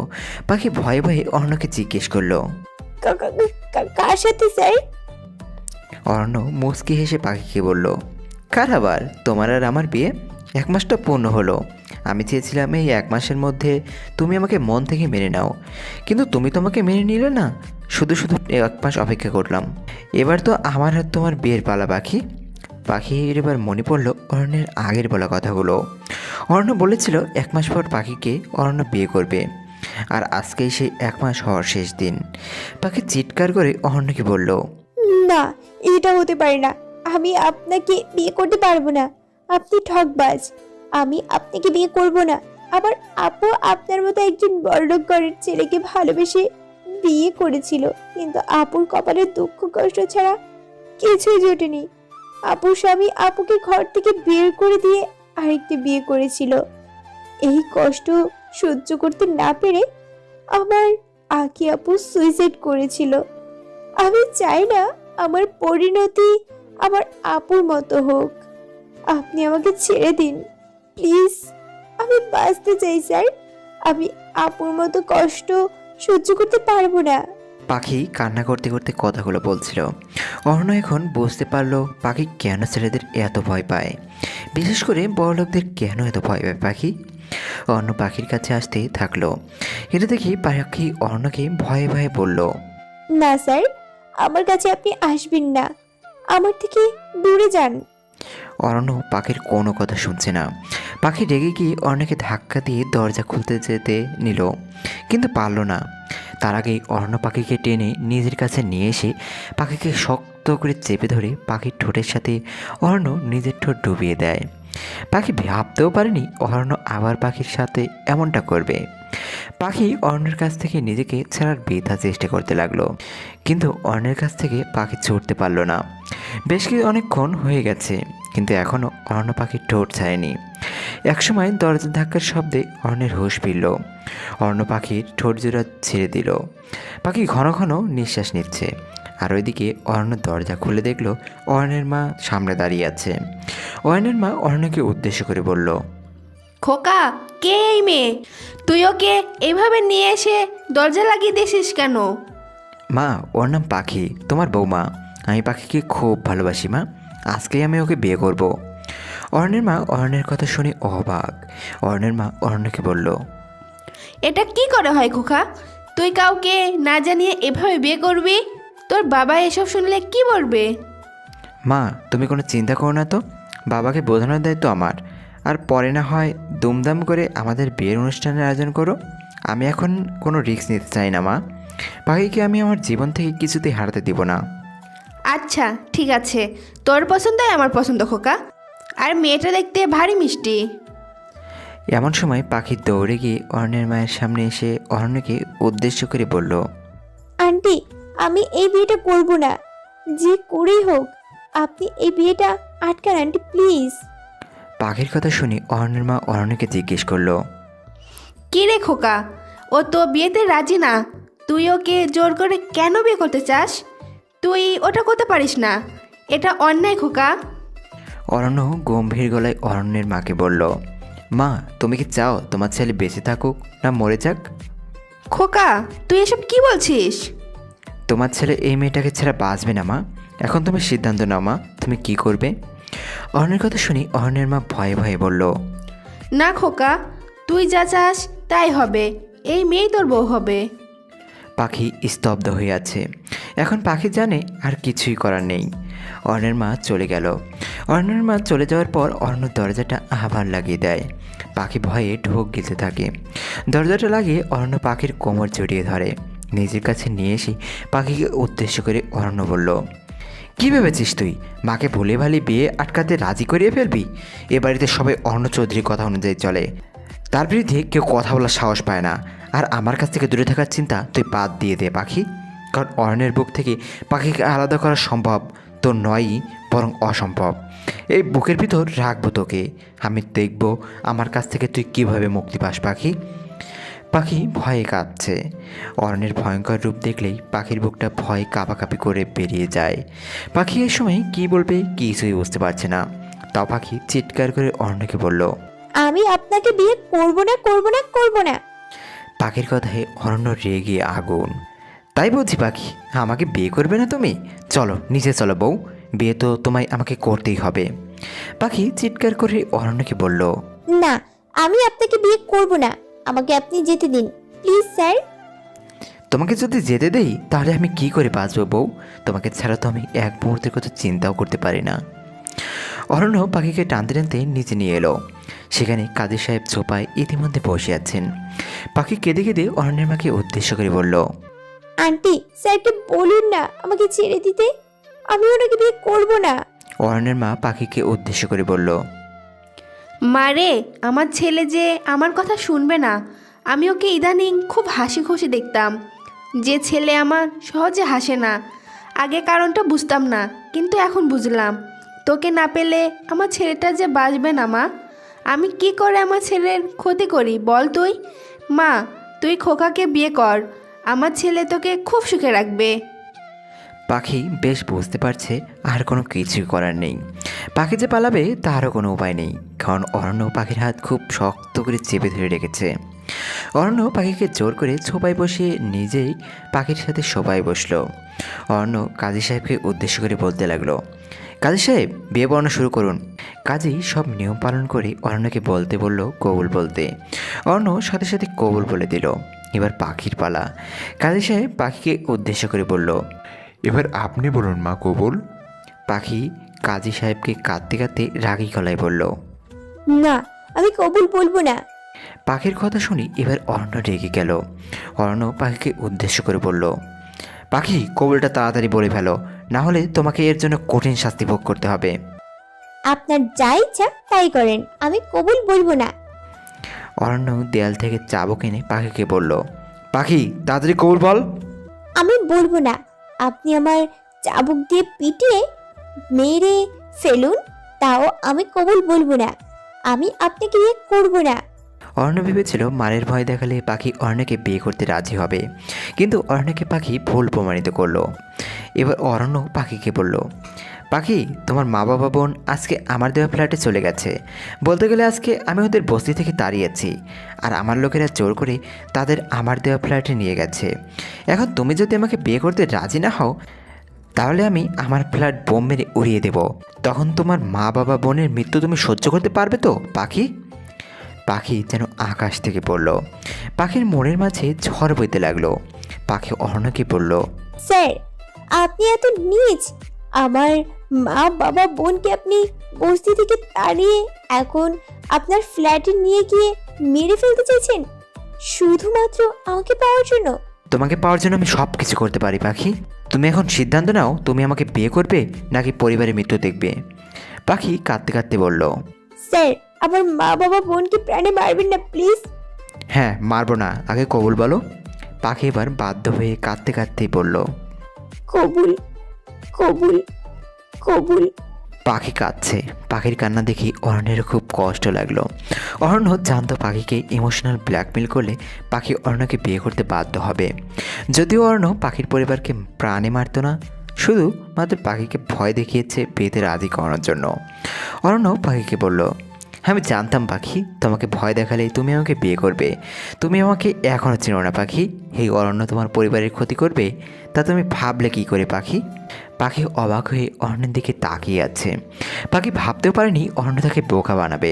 পাখি ভয়ে ভয়ে অর্ণকে জিজ্ঞেস করলো। কার সাথে স্যার? অর্ণ মুচকি হেসে পাখিকে বলল, কার আবার, তোমার আর আমার বিয়ে 1 মাসটা পূর্ণ হলো। আমি চেয়েছিলাম এই 1 মাসের মধ্যে তুমি আমাকে মন থেকে মেনে নাও, কিন্তু তুমি তোমাকে মেনে নিলে না। শুধু শুধু 1 মাস অপেক্ষা করলাম। এবার তো আমার আর তোমার বিয়ের পালা। পাখির এবার মনে পড়ল অরণ্যের আগের বলা কথাগুলো। অরণ্য বলেছিল 1 মাস পর পাখিকে অরণ্য বিয়ে করবে, আর আজকেই সেই 1 মাস হওয়ার শেষ দিন। পাখি চিৎকার করে অরণ্যকে বলল, না, এটা হতে পারে না। আমি আপনাকে বিয়ে করতে পারবো না। আপনি ঠকবাজ। আমি আপনাকে বিয়ে করব না। আবার আপু আপনার মতো একজন বড়লোক ঘরের ছেলেকে ভালোবেসে বিয়ে করেছিল, কিন্তু আপুর কপালে দুঃখ কষ্ট ছাড়া কিছুই জোটেনি। আপুর স্বামী আপুকে ঘর থেকে বের করে দিয়ে আরেকটি বিয়ে করেছিল। এই কষ্ট সহ্য করতে না পেরে আমার আকি আপু সুইসাইড করেছিল। আমি চাই না আমার পরিণতি আমার আপুর মতো হোক। আপনি আমাকে ছেড়ে দিন প্লিজ। আমি বাঁচতে চাই স্যার। আমি আপুর মতো কষ্ট সহ্য করতে পারবো না। পাখি কান্না করতে করতে কথাগুলো বলছিল। অর্ণ এখন বুঝতে পারলো পাখি কেন ছেলেদের এত ভয় পায়, বিশেষ করে বড়লোকদের কেন এত ভয় পায় পাখি। অর্ণ পাখির কাছে আসতে থাকলো। এটা দেখি পাখি অর্ণকে ভয়ে ভয়ে বলল, না স্যার, আমার কাছে আপনি আসবেন না। আমার থেকে দূরে যান। অরণ্য পাখির কোনো কথা শুনছে না। পাখি রেগে গিয়ে অর্ণকে ধাক্কা দিয়ে দরজা খুলতে যেতে নিল, কিন্তু পারল না। তার আগেই অরণ্য পাখিকে টেনে নিজের কাছে নিয়ে এসে পাখিকে শক্ত করে চেপে ধরে পাখির ঠোঁটের সাথে অরণ্য নিজের ঠোঁট ডুবিয়ে দেয়। পাখি ভাবতেও পারেনি অরণ্য আবার পাখির সাথে এমনটা করবে। পাখি অরণ্যের কাছ থেকে নিজেকে ছাড়ার বৃথা চেষ্টা করতে লাগলো, কিন্তু অরণ্যের কাছ থেকে পাখি ছুটতে পারল না। বেশ অনেকক্ষণ হয়ে গেছে, কিন্তু এখনও অরণ্য পাখির ঠোঁট ছাড়েনি। একসময় দরজার ধাক্কার শব্দে অরণ্যের হুঁশ ফিরল। অরণ্য পাখির ঠোঁট জোড়া ছেড়ে দিল। পাখি ঘন ঘন নিঃশ্বাস নিচ্ছে, আর ওইদিকে অরণ্য দরজা খুলে দেখলো অরণ্যের মা সামনে দাঁড়িয়ে আছে। অরণ্যের মা অরণ্যকে উদ্দেশ্য করে বলল, খোকা, কে এই মেয়ে? তুই ওকে এভাবে নিয়ে এসে দরজা লাগিয়ে দিয়েছিস কেন? মা, ওর নাম পাখি, তোমার বৌমা। আমি পাখিকে খুব ভালোবাসি মা, আজকেই আমি ওকে বিয়ে করব। অরণ্যের মা অরণ্যের কথা শুনে অবাক। অরণ্যের মা অরণ্যকে বলল, এটা কি করে হয় খোকা? তুই কাউকে না জানিয়ে এভাবে বিয়ে করবি? তোর বাবা এসব শুনলে কি বলবে? মা তুমি কোনো চিন্তা করো না তো, বাবাকে বোঝানোর দায়িত্ব আমার। আর পরে না হয় দুমদাম করে আমাদের বিয়ের অনুষ্ঠানের আয়োজন করো। আমি এখন কোনো রিস্ক নিতে চাই না মা। পাখিকে আমি আমার জীবন থেকে কিছুতেই হারাতে দিব না। আচ্ছা ঠিক আছে, তোর পছন্দই আমার পছন্দ খোকা। আর মেয়েটা দেখতে ভারী মিষ্টি। এমন সময় পাখি দৌড়ে গিয়ে অরণ্যের মায়ের সামনে এসে অরণ্যকে উদ্দেশ্য করে বলল, আন্টি, আমি এই বিয়েটা করব না। যে করেই হোক আপনি এই বিয়েটা আটকান আন্টি প্লিজ। পাখির কথা শুনে অরণ্যের মা অরণ্যকে জিজ্ঞেস করলো, কি রে খোকা, ও তো বিয়েতে রাজি না। তুই ওকে জোর করে কেন বিয়ে করতে চাস? তুই ওটা করতে পারিস না, এটা অন্যায় খোকা। অরণ্য গম্ভীর গলায় অরণ্যের মাকে বলল, মা তুমি কি চাও তোমার ছেলে বেঁচে থাকুক না মরে যাক? খোকা, তুই এসব কি বলছিস? তোমার ছেলে এই মেয়েটাকে ছাড়া বাঁচবে না মা। এখন তুমি সিদ্ধান্ত নাও মা, তুমি কি করবে? অরণ্যের কথা শুনি অরণ্যের মা ভয়ে ভয়ে বলল, না খোকা, তুই যা চাস তাই হবে। এই মেয়েই তোর বউ হবে। পাখি স্তব্ধ হয়ে আছে। এখন পাখি জানে আর কিছুই করার নেই। অরণ্যের মা চলে গেল। অরণ্যের মা চলে যাওয়ার পর অরণ্য দরজাটা আবার লাগিয়ে দেয়। পাখি ভয়ে ঢোক গিলতে থাকে। দরজাটা লাগিয়ে অরণ্য পাখির কোমর জড়িয়ে ধরে। নিজের কাছে নিয়ে এসে পাখিকে উদ্দেশ্য করে অরণ্য বলল, কী ভেবেছিস তুই মাকে ভুলে ভালি বিয়ে আটকাতে রাজি করিয়ে ফেলবি? এ বাড়িতে সবাই অরণ্য চৌধুরীর কথা অনুযায়ী চলে, তার বিরুদ্ধে কেউ কথা বলার সাহস পায় না। আর আমার কাছ থেকে দূরে থাকার চিন্তা তুই বাদ দিয়ে দে পাখি, কারণ অরণ্যের বুক থেকে পাখিকে আলাদা করা সম্ভব তো নয়ই, বরং অসম্ভব। এই বুকের ভিতর রাখবো তোকে, আমি দেখব আমার কাছ থেকে তুই কিভাবে মুক্তি পাস পাখি। পাখি ভয়ে কাঁপছে। অরণ্যের ভয়ঙ্কর রূপ দেখলেই পাখির বুকটা ভয়ে কাঁপাকাঁপি করে বেরিয়ে যায়। পাখি এই সময় কী বলবে কিছুই বুঝতে পারছে না। তাও পাখি চিৎকার করে অরণ্যকে বলল, আমি আপনাকে বিয়ে করব না, করব না, করব না। পাখির কথায় অরণ্য রেগে আগুন। তাই বলছি পাখি, আমাকে বিয়ে করবে না তুমি? চলো নিচে চলো বউ, বিয়ে তো তোমায় আমাকে করতেই হবে। পাখি চিৎকার করে অরণ্যকে বলল, না, আমি আপনাকে বিয়ে করব না। আমাকে আপনি যেতে দিন প্লিজ স্যার। তোমাকে যদি যেতে দেই তাহলে আমি কি করে বাঁচবো বউ? তোমাকে ছাড়া তো আমি এক মুহূর্তের কথা চিন্তাও করতে পারি না। অরণ্য পাখিকে টানতে টানতে নিচে নিয়ে এলো। সেখানে কাজী সাহেব ছোপায় ইতিমধ্যে বসে আছেন। পাখি কেঁদে কেঁদে অরণ্যের মাকে উদ্দেশ্য করে বলল, আন্টি, স্যারকে বলুন না আমাকে ছেড়ে দিতে। আমি ওনাকে বিয়ে করব না। অরণ্যের মা পাখিকে উদ্দেশ্য করে বলল, মারে, আমার ছেলে যে আমার কথা শুনবে না। আমি ওকে ইদানিং খুব হাসি খুশি দেখতাম। যে ছেলে আমার সহজে হাসে না। আগে কারণটা বুঝতাম না, কিন্তু এখন বুঝলাম। তোকে না পেলে আমার ছেলেটা যে বাঁচবে না মা। আমি কি করে আমার ছেলের ক্ষতি করি বল তুই? মা, তুই খোকাকে বিয়ে কর। আমার ছেলে তোকে খুব সুখে রাখবে। পাখি বেশ বুঝতে পারছে আর কোনো কিছুই করার নেই। পাখি যে পালাবে তারও কোনো উপায় নেই, কারণ অরণ্য পাখির হাত খুব শক্ত করে চেপে ধরে রেখেছে। অরণ্য পাখিকে জোর করে ছোপায় বসিয়ে নিজেই পাখির সাথে শোপায় বসলো। অরণ্য কাজী সাহেবকে উদ্দেশ্য করে বলতে লাগলো, কাজী সাহেব বিয়ে বর্ণনা শুরু করুন। কাজী সব নিয়ম পালন করে অরণ্যকে বলতে বলল কবুল বলতে। অরণ্য সাথে সাথে কবুল বলে দিল। এবার পাখির পালা। কাজী সাহেব পাখিকে উদ্দেশ্য করে বলল, এবার আপনি বলুন মা কবুল। পাখি কাজী সাহেবকে কাঁদতে কাঁদতে রাগী গলায় বলল, না, আমি কবুল বলবো না। পাখির কথা শুনি এবার অরণ্য রেগে গেল। অরণ্য পাখিকে উদ্দেশ্য করে বলল, পাখি কবুলটা তাড়াতাড়ি বলে ফেলো, না হলে তোমাকে এর জন্য কঠিন শাস্তি ভোগ করতে হবে। আপনার যা ইচ্ছা তাই করেন, আমি কবুল বলবো না। অরণ্য দেয়াল থেকে চাবুক এনে পাখিকে বলল, পাখি তাড়াতাড়ি কবুল বল। আমি বলবো না। আপনি আমার চাবুক দিয়ে পিটিয়ে মেরে ফেলুন, তাও আমি কবুল বলবো না। আমি আপনাকে বিয়ে করবো না। অরণ্য ভেবেছিল মারের ভয় দেখালে পাখি অরণ্যকে বিয়ে করতে রাজি হবে, কিন্তু অরণ্যকে পাখি ভুল প্রমাণিত করলো। এবার অরণ্য পাখিকে বলল, পাখি তোমার মা বাবা বোন আজকে আমার দেওয়া ফ্ল্যাটে চলে গেছে। বলতে গেলে আজকে আমি ওদের বস্তি থেকে তাড়িয়েছি, আর আমার লোকেরা জোর করে তাদের আমার দেওয়া ফ্ল্যাটে নিয়ে গেছে। এখন তুমি যদি আমাকে বিয়ে করতে রাজি না হও তাহলে আমি আমার ফ্ল্যাট বোম মেরে উড়িয়ে দেব। তখন তোমার মা বাবা বোনের মৃত্যু তুমি সহ্য করতে পারবে তো পাখি? পাখি যেন আকাশ থেকে পড়ল। পাখির মনের মাঝে ঝড় বইতে লাগলো। পাখি অরণ্যকে বলল, স্যার, আপনি এত নীচ। আমার মা বাবা বোনকে আপনি বস্তি থেকে তাড়িয়ে এখন আপনার ফ্ল্যাটে নিয়ে গিয়ে মেরে ফেলতে চাইছেন শুধুমাত্র আমাকে পাওয়ার জন্য? তোমাকে পাওয়ার জন্য আমি সব কিছু করতে পারি পাখি। তুমি এখন সিদ্ধান্ত নাও, তুমি আমাকে বিয়ে করবে নাকি পরিবারের মৃত্যু দেখবে। পাখি কাঁদতে কাঁদতে বলল, স্যার, আমার মা বাবা বোনকে প্রাণে মারবেন না প্লিজ। হ্যাঁ মারবো না, আগে কবুল বলো। পাখি এবার বাধ্য হয়ে কাঁদতে কাঁদতেই বলল, কবুল, কবুল, কবুল। পাখি কাঁদছে। পাখির কান্না দেখি অরণ্যের খুব কষ্ট লাগলো। অরণ্য জানতো পাখিকে ইমোশনাল ব্ল্যাকমেল করলে পাখি অরণ্যকে বিয়ে করতে বাধ্য হবে। যদিও অরণ্য পাখির পরিবারকে প্রাণে মারত না, শুধু মাত্র পাখিকে ভয় দেখিয়েছে বিয়েতে রাজি করানোর জন্য। অরণ্য পাখিকে বলল, আমি জানতাম পাখি তোমাকে ভয় দেখালেই তুমি আমাকে বিয়ে করবে। তুমি আমাকে এখনও চেনো না পাখি। এই অরণ্য তোমার পরিবারের ক্ষতি করবে তা তুমি ভাবলে কি করে পাখি? পাখি অবাক হয়ে অরণ্যের দিকে তাকিয়ে আছে। পাখি ভাবতেও পারেনি অরণ্য তাকে বোকা বানাবে।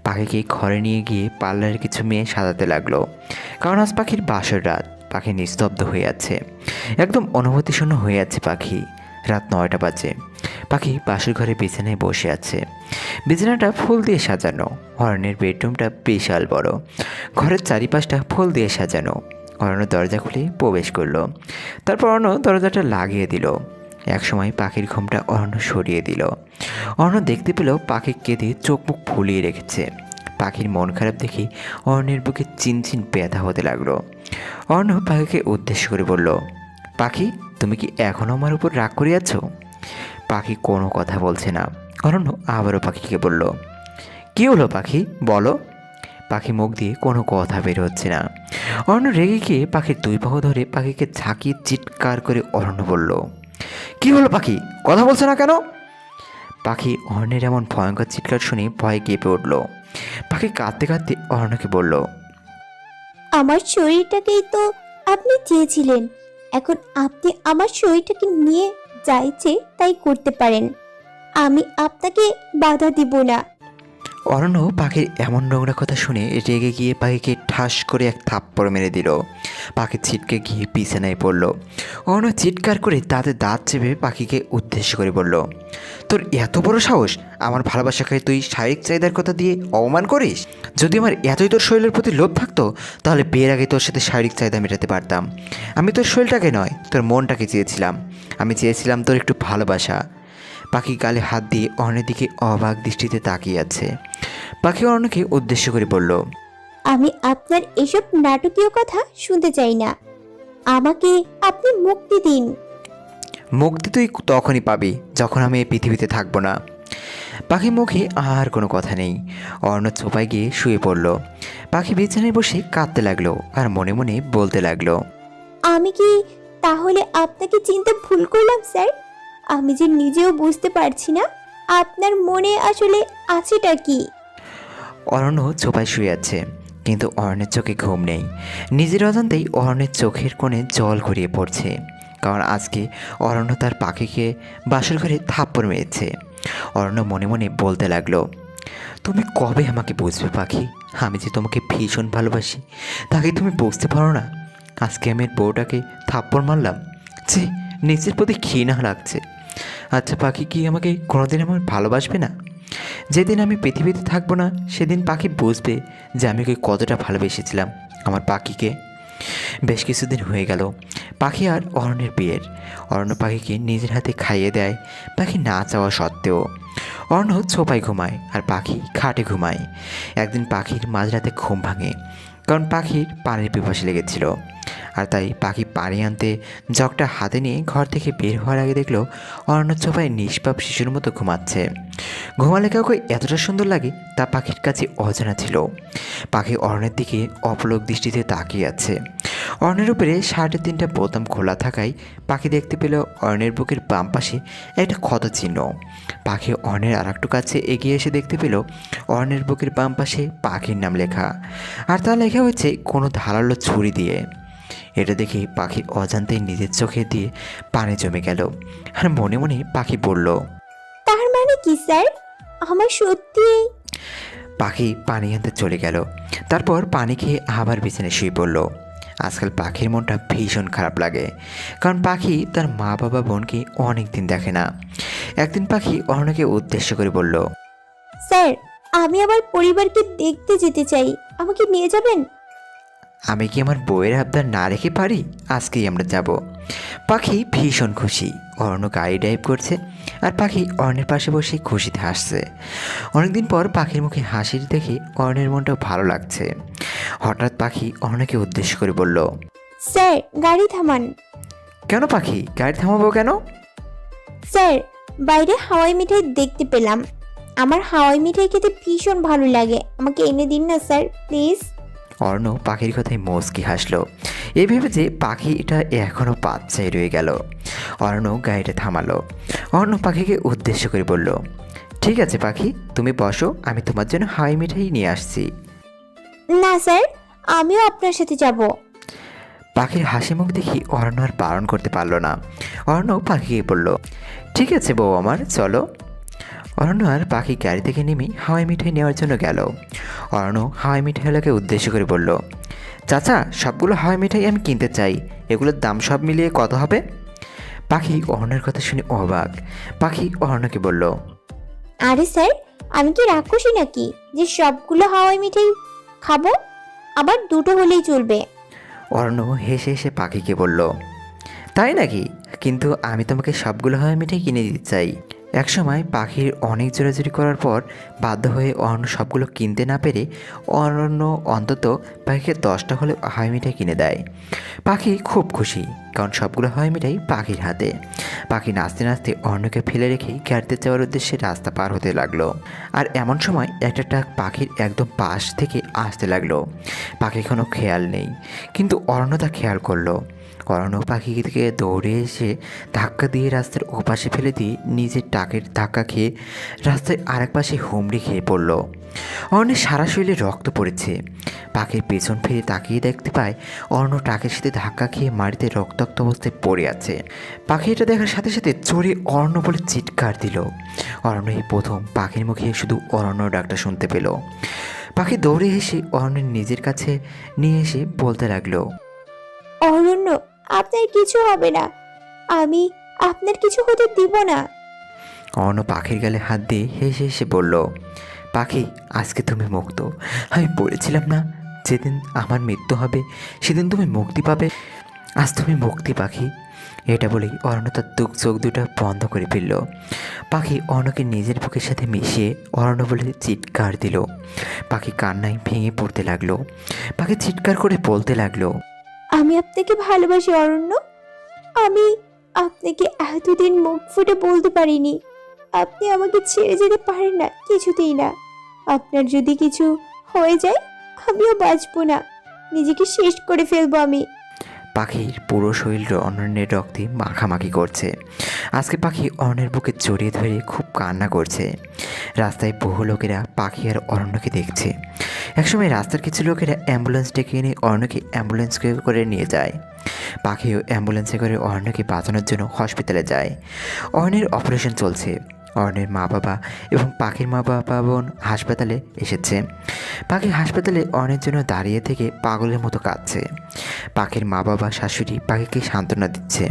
পাখিকে ঘরে নিয়ে গিয়ে পার্লারের কিছু মেয়ে সাজাতে লাগলো, কারণ আজ পাখির বাসর রাত। পাখি নিস্তব্ধ হয়ে আছে, একদম অনুভূতিশূন্য হয়ে আছে পাখি। রাত 9টা বাজে। পাখি পাশের ঘরে বিছানায় বসে আছে। বিছানাটা ফুল দিয়ে সাজানো। অরণ্যের বেডরুমটা বিশাল বড়, ঘরের চারিপাশটা ফুল দিয়ে সাজানো। অরণ্য দরজা খুলে প্রবেশ করলো। তারপর অরণ্য দরজাটা লাগিয়ে দিল। একসময় পাখির ঘুমটা অরণ্য সরিয়ে দিল। অরণ্য দেখতে পেল পাখি কেঁদে চোখ মুখ ফুলিয়ে রেখেছে। পাখির মন খারাপ দেখে অরণ্যের বুকে চিনচিন ব্যথা হতে লাগলো। অরণ্য পাখিকে উদ্দেশ্য করে বলল, পাখি তুমি কি এখনও আমার উপর রাগ করে আছো? পাখি কোনো কথা বলছে না। অরণ্য আবারও পাখিকে বলল, কী হলো পাখি বলো? পাখি মুখ দিয়ে কোনো কথা বের হচ্ছে না। অরণ্য রেগে গিয়ে পাখির দুই বাহু ধরে পাখিকে ঝাঁকিয়ে চিৎকার করে অরণ্য বলল, কি হলো পাখি, কথা বলছে না কেন? পাখি অরণ্যের এমন ভয়ঙ্কর চিৎকার শুনে ভয়ে কেঁপে উঠল। পাখি কাঁদতে কাঁদতে অরণ্যকে বলল, আমার শরীরটাকেই তো আপনি চেয়েছিলেন, এখন আপনি আমার শরীরটাকে নিয়ে যা ইচ্ছে তাই করতে পারেন, আমি আপনাকে বাধা দিব না। অরণ্য পাখির এমন নোংরা কথা শুনে রেগে গিয়ে পাখিকে ঠাস করে এক থাপ্পড় মেরে দিল। পাখি ছিটকে গিয়ে বিছানায় পড়ল। অরণ্য চিৎকার করে দাঁতে দাঁত চেপে পাখিকে উদ্দেশ্য করে বলল, তোর এত বড় সাহস, আমার ভালোবাসাকে তুই শারীরিক চাহিদার কথা দিয়ে অপমান করিস? যদি আমার এতই তোর শরীরের প্রতি লোভ থাকতো তাহলে বিয়ের আগে তোর সাথে শারীরিক চাহিদা মেটাতে পারতাম। আমি তোর শরীরটাকে নয়, তোর মনটাকে চেয়েছিলাম। আমি চেয়েছিলাম তোর একটু ভালোবাসা। পাখি গালে হাত দিয়ে অরণ্যের দিকে অবাক দৃষ্টিতে তাকিয়ে আছে। পাখি অরণ্যকে উদ্দেশ্য করে বলল, আমি আপনার এসব নাটকীয় কথা শুনতে চাই না, আমাকে আপনি মুক্তি দিন। মুক্তি তুই তখনই পাবি যখন আমি এই পৃথিবীতে থাকবো না। পাখি মুখে আর কোনো কথা নেই। অরণ্য ছোপায় গিয়ে শুয়ে পড়ল। পাখি বিছানায় বসে কাঁদতে লাগলো আর মনে মনে বলতে লাগলো, আমি কি তাহলে আপনাকে চিনতে ভুল করলাম স্যার? আমি যে নিজেও বুঝতে পারছি না আপনার মনে আসলে আছেটা কি। অরণ্য ছোপায় শুয়ে আছে, কিন্তু অরণ্যের চোখে ঘুম নেই। নিজের অজান্তেই অরণ্যের চোখের কোণে জল গড়িয়ে পড়ছে, কারণ আজকে অরণ্য তার পাখিকে বাসর ঘরে থাপ্পড় মেরেছে। অরণ্য মনে মনে বলতে লাগলো, তুমি কবে আমাকে বুঝবে পাখি? আমি যে তোমাকে ভীষণ ভালোবাসি, তাকে তুমি বুঝতে পারো না। আজকে আমি বউটাকে থাপ্পড় মারলাম, ছি, নিজের প্রতি ঘৃণা লাগছে। আচ্ছা পাখি কি আমাকে কোনোদিন আমার ভালোবাসবে না? যেদিন আমি পৃথিবীতে থাকবো না সেদিন পাখি বুঝবে যে আমি ওকে কতটা ভালোবেসেছিলাম আমার পাখিকে। বেশ কিছুদিন হয়ে গেল পাখি আর অরণ্যের বিয়ের। অরণ্য পাখিকে নিজের হাতে খাইয়ে দেয়, পাখি না চাওয়া সত্ত্বেও। অরণ্য ছোপায় ঘুমায় আর পাখি খাটে ঘুমায়। একদিন পাখির মাঝরাতে ঘুম ভাঙে, কারণ পাখির পানির পিপাসা লেগেছিল। আর তাই পাখি পানি আনতে জগটা হাতে নিয়ে ঘর থেকে বের হওয়ার আগে দেখলো অরণ্য ছোপায় নিষ্পাপ শিশুর মতো ঘুমাচ্ছে। ঘুমালে কাউকে এতটা সুন্দর লাগে তা পাখির কাছে অজানা ছিল। পাখি অরণ্যের দিকে অপলক দৃষ্টিতে তাকিয়ে আছে। অরণ্যের উপরে শার্টের 3টা বোতাম খোলা থাকায় পাখি দেখতে পেল অরণ্যের বুকের বাম পাশে একটা ক্ষত চিহ্ন। পাখি অরণ্যের আর একটু কাছে এগিয়ে এসে দেখতে পেল অরণ্যের বুকের বাম পাশে পাখির নাম লেখা, আর তা লেখা হয়েছে কোনো ধারালো ছুরি দিয়ে। এটা দেখে পাখি অজান্তেই নিজের চোখে দিয়ে পানি জমে গেল, আর মনে মনে পাখি বলল, তার মানে কি স্যার, আমার সত্যি। পাখি পানি আনতে চলে গেল। তারপর পানি খেয়ে আবার বিছানায় শুয়ে পড়ল। আজকাল পাখির মনটা ভীষণ খারাপ লাগে, কারণ পাখি তার মা বাবা বোনকে অনেক দিন দেখে না। একদিন পাখি অরণ্যকে উদ্দেশ্য করে বলল, স্যার, আমি আমার পরিবারকে দেখতে যেতে চাই, আমাকে নিয়ে যাবেন? আমি কি আমার বউয়ের আবদার না রেখে পারি? আজকেই আমরা যাব। পাখি ভীষণ খুশি। অরণ্য গাড়ি ড্রাইভ করছে আর পাখি অরণ্যের পাশে বসে খুশিতে হাসছে। অনেকদিন পর পাখির মুখে হাসির দেখে অরণ্যের মনটাও ভালো লাগছে। হঠাৎ পাখি অরণ্যকে উদ্দেশ্য করে বলল, স্যার, গাড়ি থামান। কেন পাখি, গাড়ি থামাবো কেন? স্যার, বাইরে হাওয়াই মিঠাই দেখতে পেলাম, আমার হাওয়াই মিঠাই খেতে ভীষণ ভালো লাগে, আমাকে এনে দিন না স্যার, প্লিজ। অরণ্য পাখির কথায় মুচকি হাসলো। এই ভেবে যে পাখি এটা এখনও বাচ্চাই রয়ে গেল। অরণ্য গাড়িটা থামালো। অরণ্য পাখিকে উদ্দেশ্য করে বলল, ঠিক আছে পাখি, তুমি বসো, আমি তোমার জন্য হাওয়াই মিঠাই নিয়ে আসছি। না স্যার, আমিও আপনার সাথে যাব। পাখির হাসি মুখ দেখি অরণ্য আর বারণ করতে পারলো না। অরণ্য পাখিকে বলল, ঠিক আছে বউ আমার, চলো। অরণ্য আর পাখি গাড়ি থেকে নেমে হাওয়াই মিঠাই নেওয়ার জন্য গেল। অরণ্য হাওয়াই মিঠাইওয়ালাকে উদ্দেশ্য করে বলল, চাচা, সবগুলো হাওয়াই মিঠাই আমি কিনতে চাই, এগুলোর দাম সব মিলিয়ে কত হবে? পাখি অরণ্যের কথা শুনে অবাক। পাখি অরণ্যকে বলল, আরে স্যার, আমি কি রাক্ষসী নাকি যে সবগুলো হাওয়াই মিঠাই খাবো? আবার দুটো হলেই চলবে। অরণ্য হেসে হেসে পাখিকে বলল, তাই নাকি? কিন্তু আমি তোমাকে সবগুলো হাওয়াই মিঠাই কিনে দিতে চাই। একসময় পাখির অনেক জোরাজুরি করার পর বাধ্য হয়ে অরণ্য সবগুলো কিনতে না পেরে অরণ্য অন্তত পাখিকে 10টা হলে হাওয়াই মিঠাই কিনে দেয়। পাখি খুব খুশি, কারণ সবগুলো হাওয়াই মিঠাই পাখির হাতে। পাখি নাচতে নাচতে অর্ণকে ফেলে রেখেই গাড়িতে যাওয়ার উদ্দেশ্যে রাস্তা পার হতে লাগলো। আর এমন সময় একটা ট্রাক পাখির একদম পাশ থেকে আসতে লাগলো। পাখির কোনো খেয়াল নেই, কিন্তু অরণ্য তা খেয়াল করলো। অরণ্য পাখিকে দৌড়ে এসে ধাক্কা দিয়ে রাস্তার ওপাশে ফেলে দিয়ে নিজের টাকের ধাক্কা খেয়ে রাস্তায় আরেক পাশে হুমড়ি খেয়ে পড়ল। অরণ্যের সারা শরীরে রক্ত পড়েছে। পাখির পেছন ফিরে তাকিয়ে দেখতে পায় অরণ্য টাকের সাথে ধাক্কা খেয়ে মাটিতে রক্তাক্ত অবস্থায় পড়ে আছে। পাখি এটা দেখার সাথে সাথে চড়ে অরণ্য বলে চিৎকার দিল। অরণ্য এই প্রথম পাখির মুখে শুধু অরণ্য ডাকটা শুনতে পেল। পাখি দৌড়ে এসে অরণ্যের নিজের কাছে নিয়ে এসে বলতে লাগলো, অরণ্য, আপনার কিছু হবে না, আমি আপনার কিছু হতে দিব না। অরণ্য পাখির গালে হাত দিয়ে হেসে হেসে বলল, পাখি, আজকে তুমি মুক্ত। আমি বলেছিলাম না, যেদিন আমার মৃত্যু হবে সেদিন তুমি মুক্তি পাবে। আজ তুমি মুক্তি পাখি। এটা বলেই অরণ্য তার চোখ দুটো বন্ধ করে ফেলল। পাখি অরণ্যকে নিজের বুকের সাথে মিশিয়ে অরণ্য বলে চিৎকার দিল। পাখি কান্নায় ভেঙে পড়তে লাগলো। পাখি চিৎকার করে বলতে লাগলো, আমি আপনাকে ভালোবাসি অরণ্য। আমি আপনাকে এতদিন মুখ ফুটে বলতে পারিনি। আপনি আমাকে ছেড়ে যেতে পারেন না, কিছুতেই না। আপনার যদি কিছু হয়ে যায় আমিও বাঁচবো না, নিজেকে শেষ করে ফেলবো আমি। পাখির পুরো শরীর অরণ্যের রক্তে মাখামাখি করছে। আজকে পাখি অরণ্যের বুকে জড়িয়ে ধরে খুব কান্না করছে। রাস্তায় বহু লোকেরা পাখি আর অরণ্যকে দেখছে। একসময় রাস্তার কিছু লোকেরা অ্যাম্বুলেন্স ডেকে এনে অরণ্যকে অ্যাম্বুলেন্সকে করে নিয়ে যায়। পাখিও অ্যাম্বুলেন্সে করে অরণ্যকে বাঁচানোর জন্য হসপিটালে যায়। অরণ্যের অপারেশন চলছে। অরণ্যের মা বাবা এবং পাখির মা বাবা বোন হাসপাতালে এসেছে। পাখি হাসপাতালে অরণ্যের জন্য দাঁড়িয়ে থেকে পাগলের মতো কাঁদছে। পাখির মা বাবা শাশুড়ি পাখিকে সান্ত্বনা দিচ্ছে,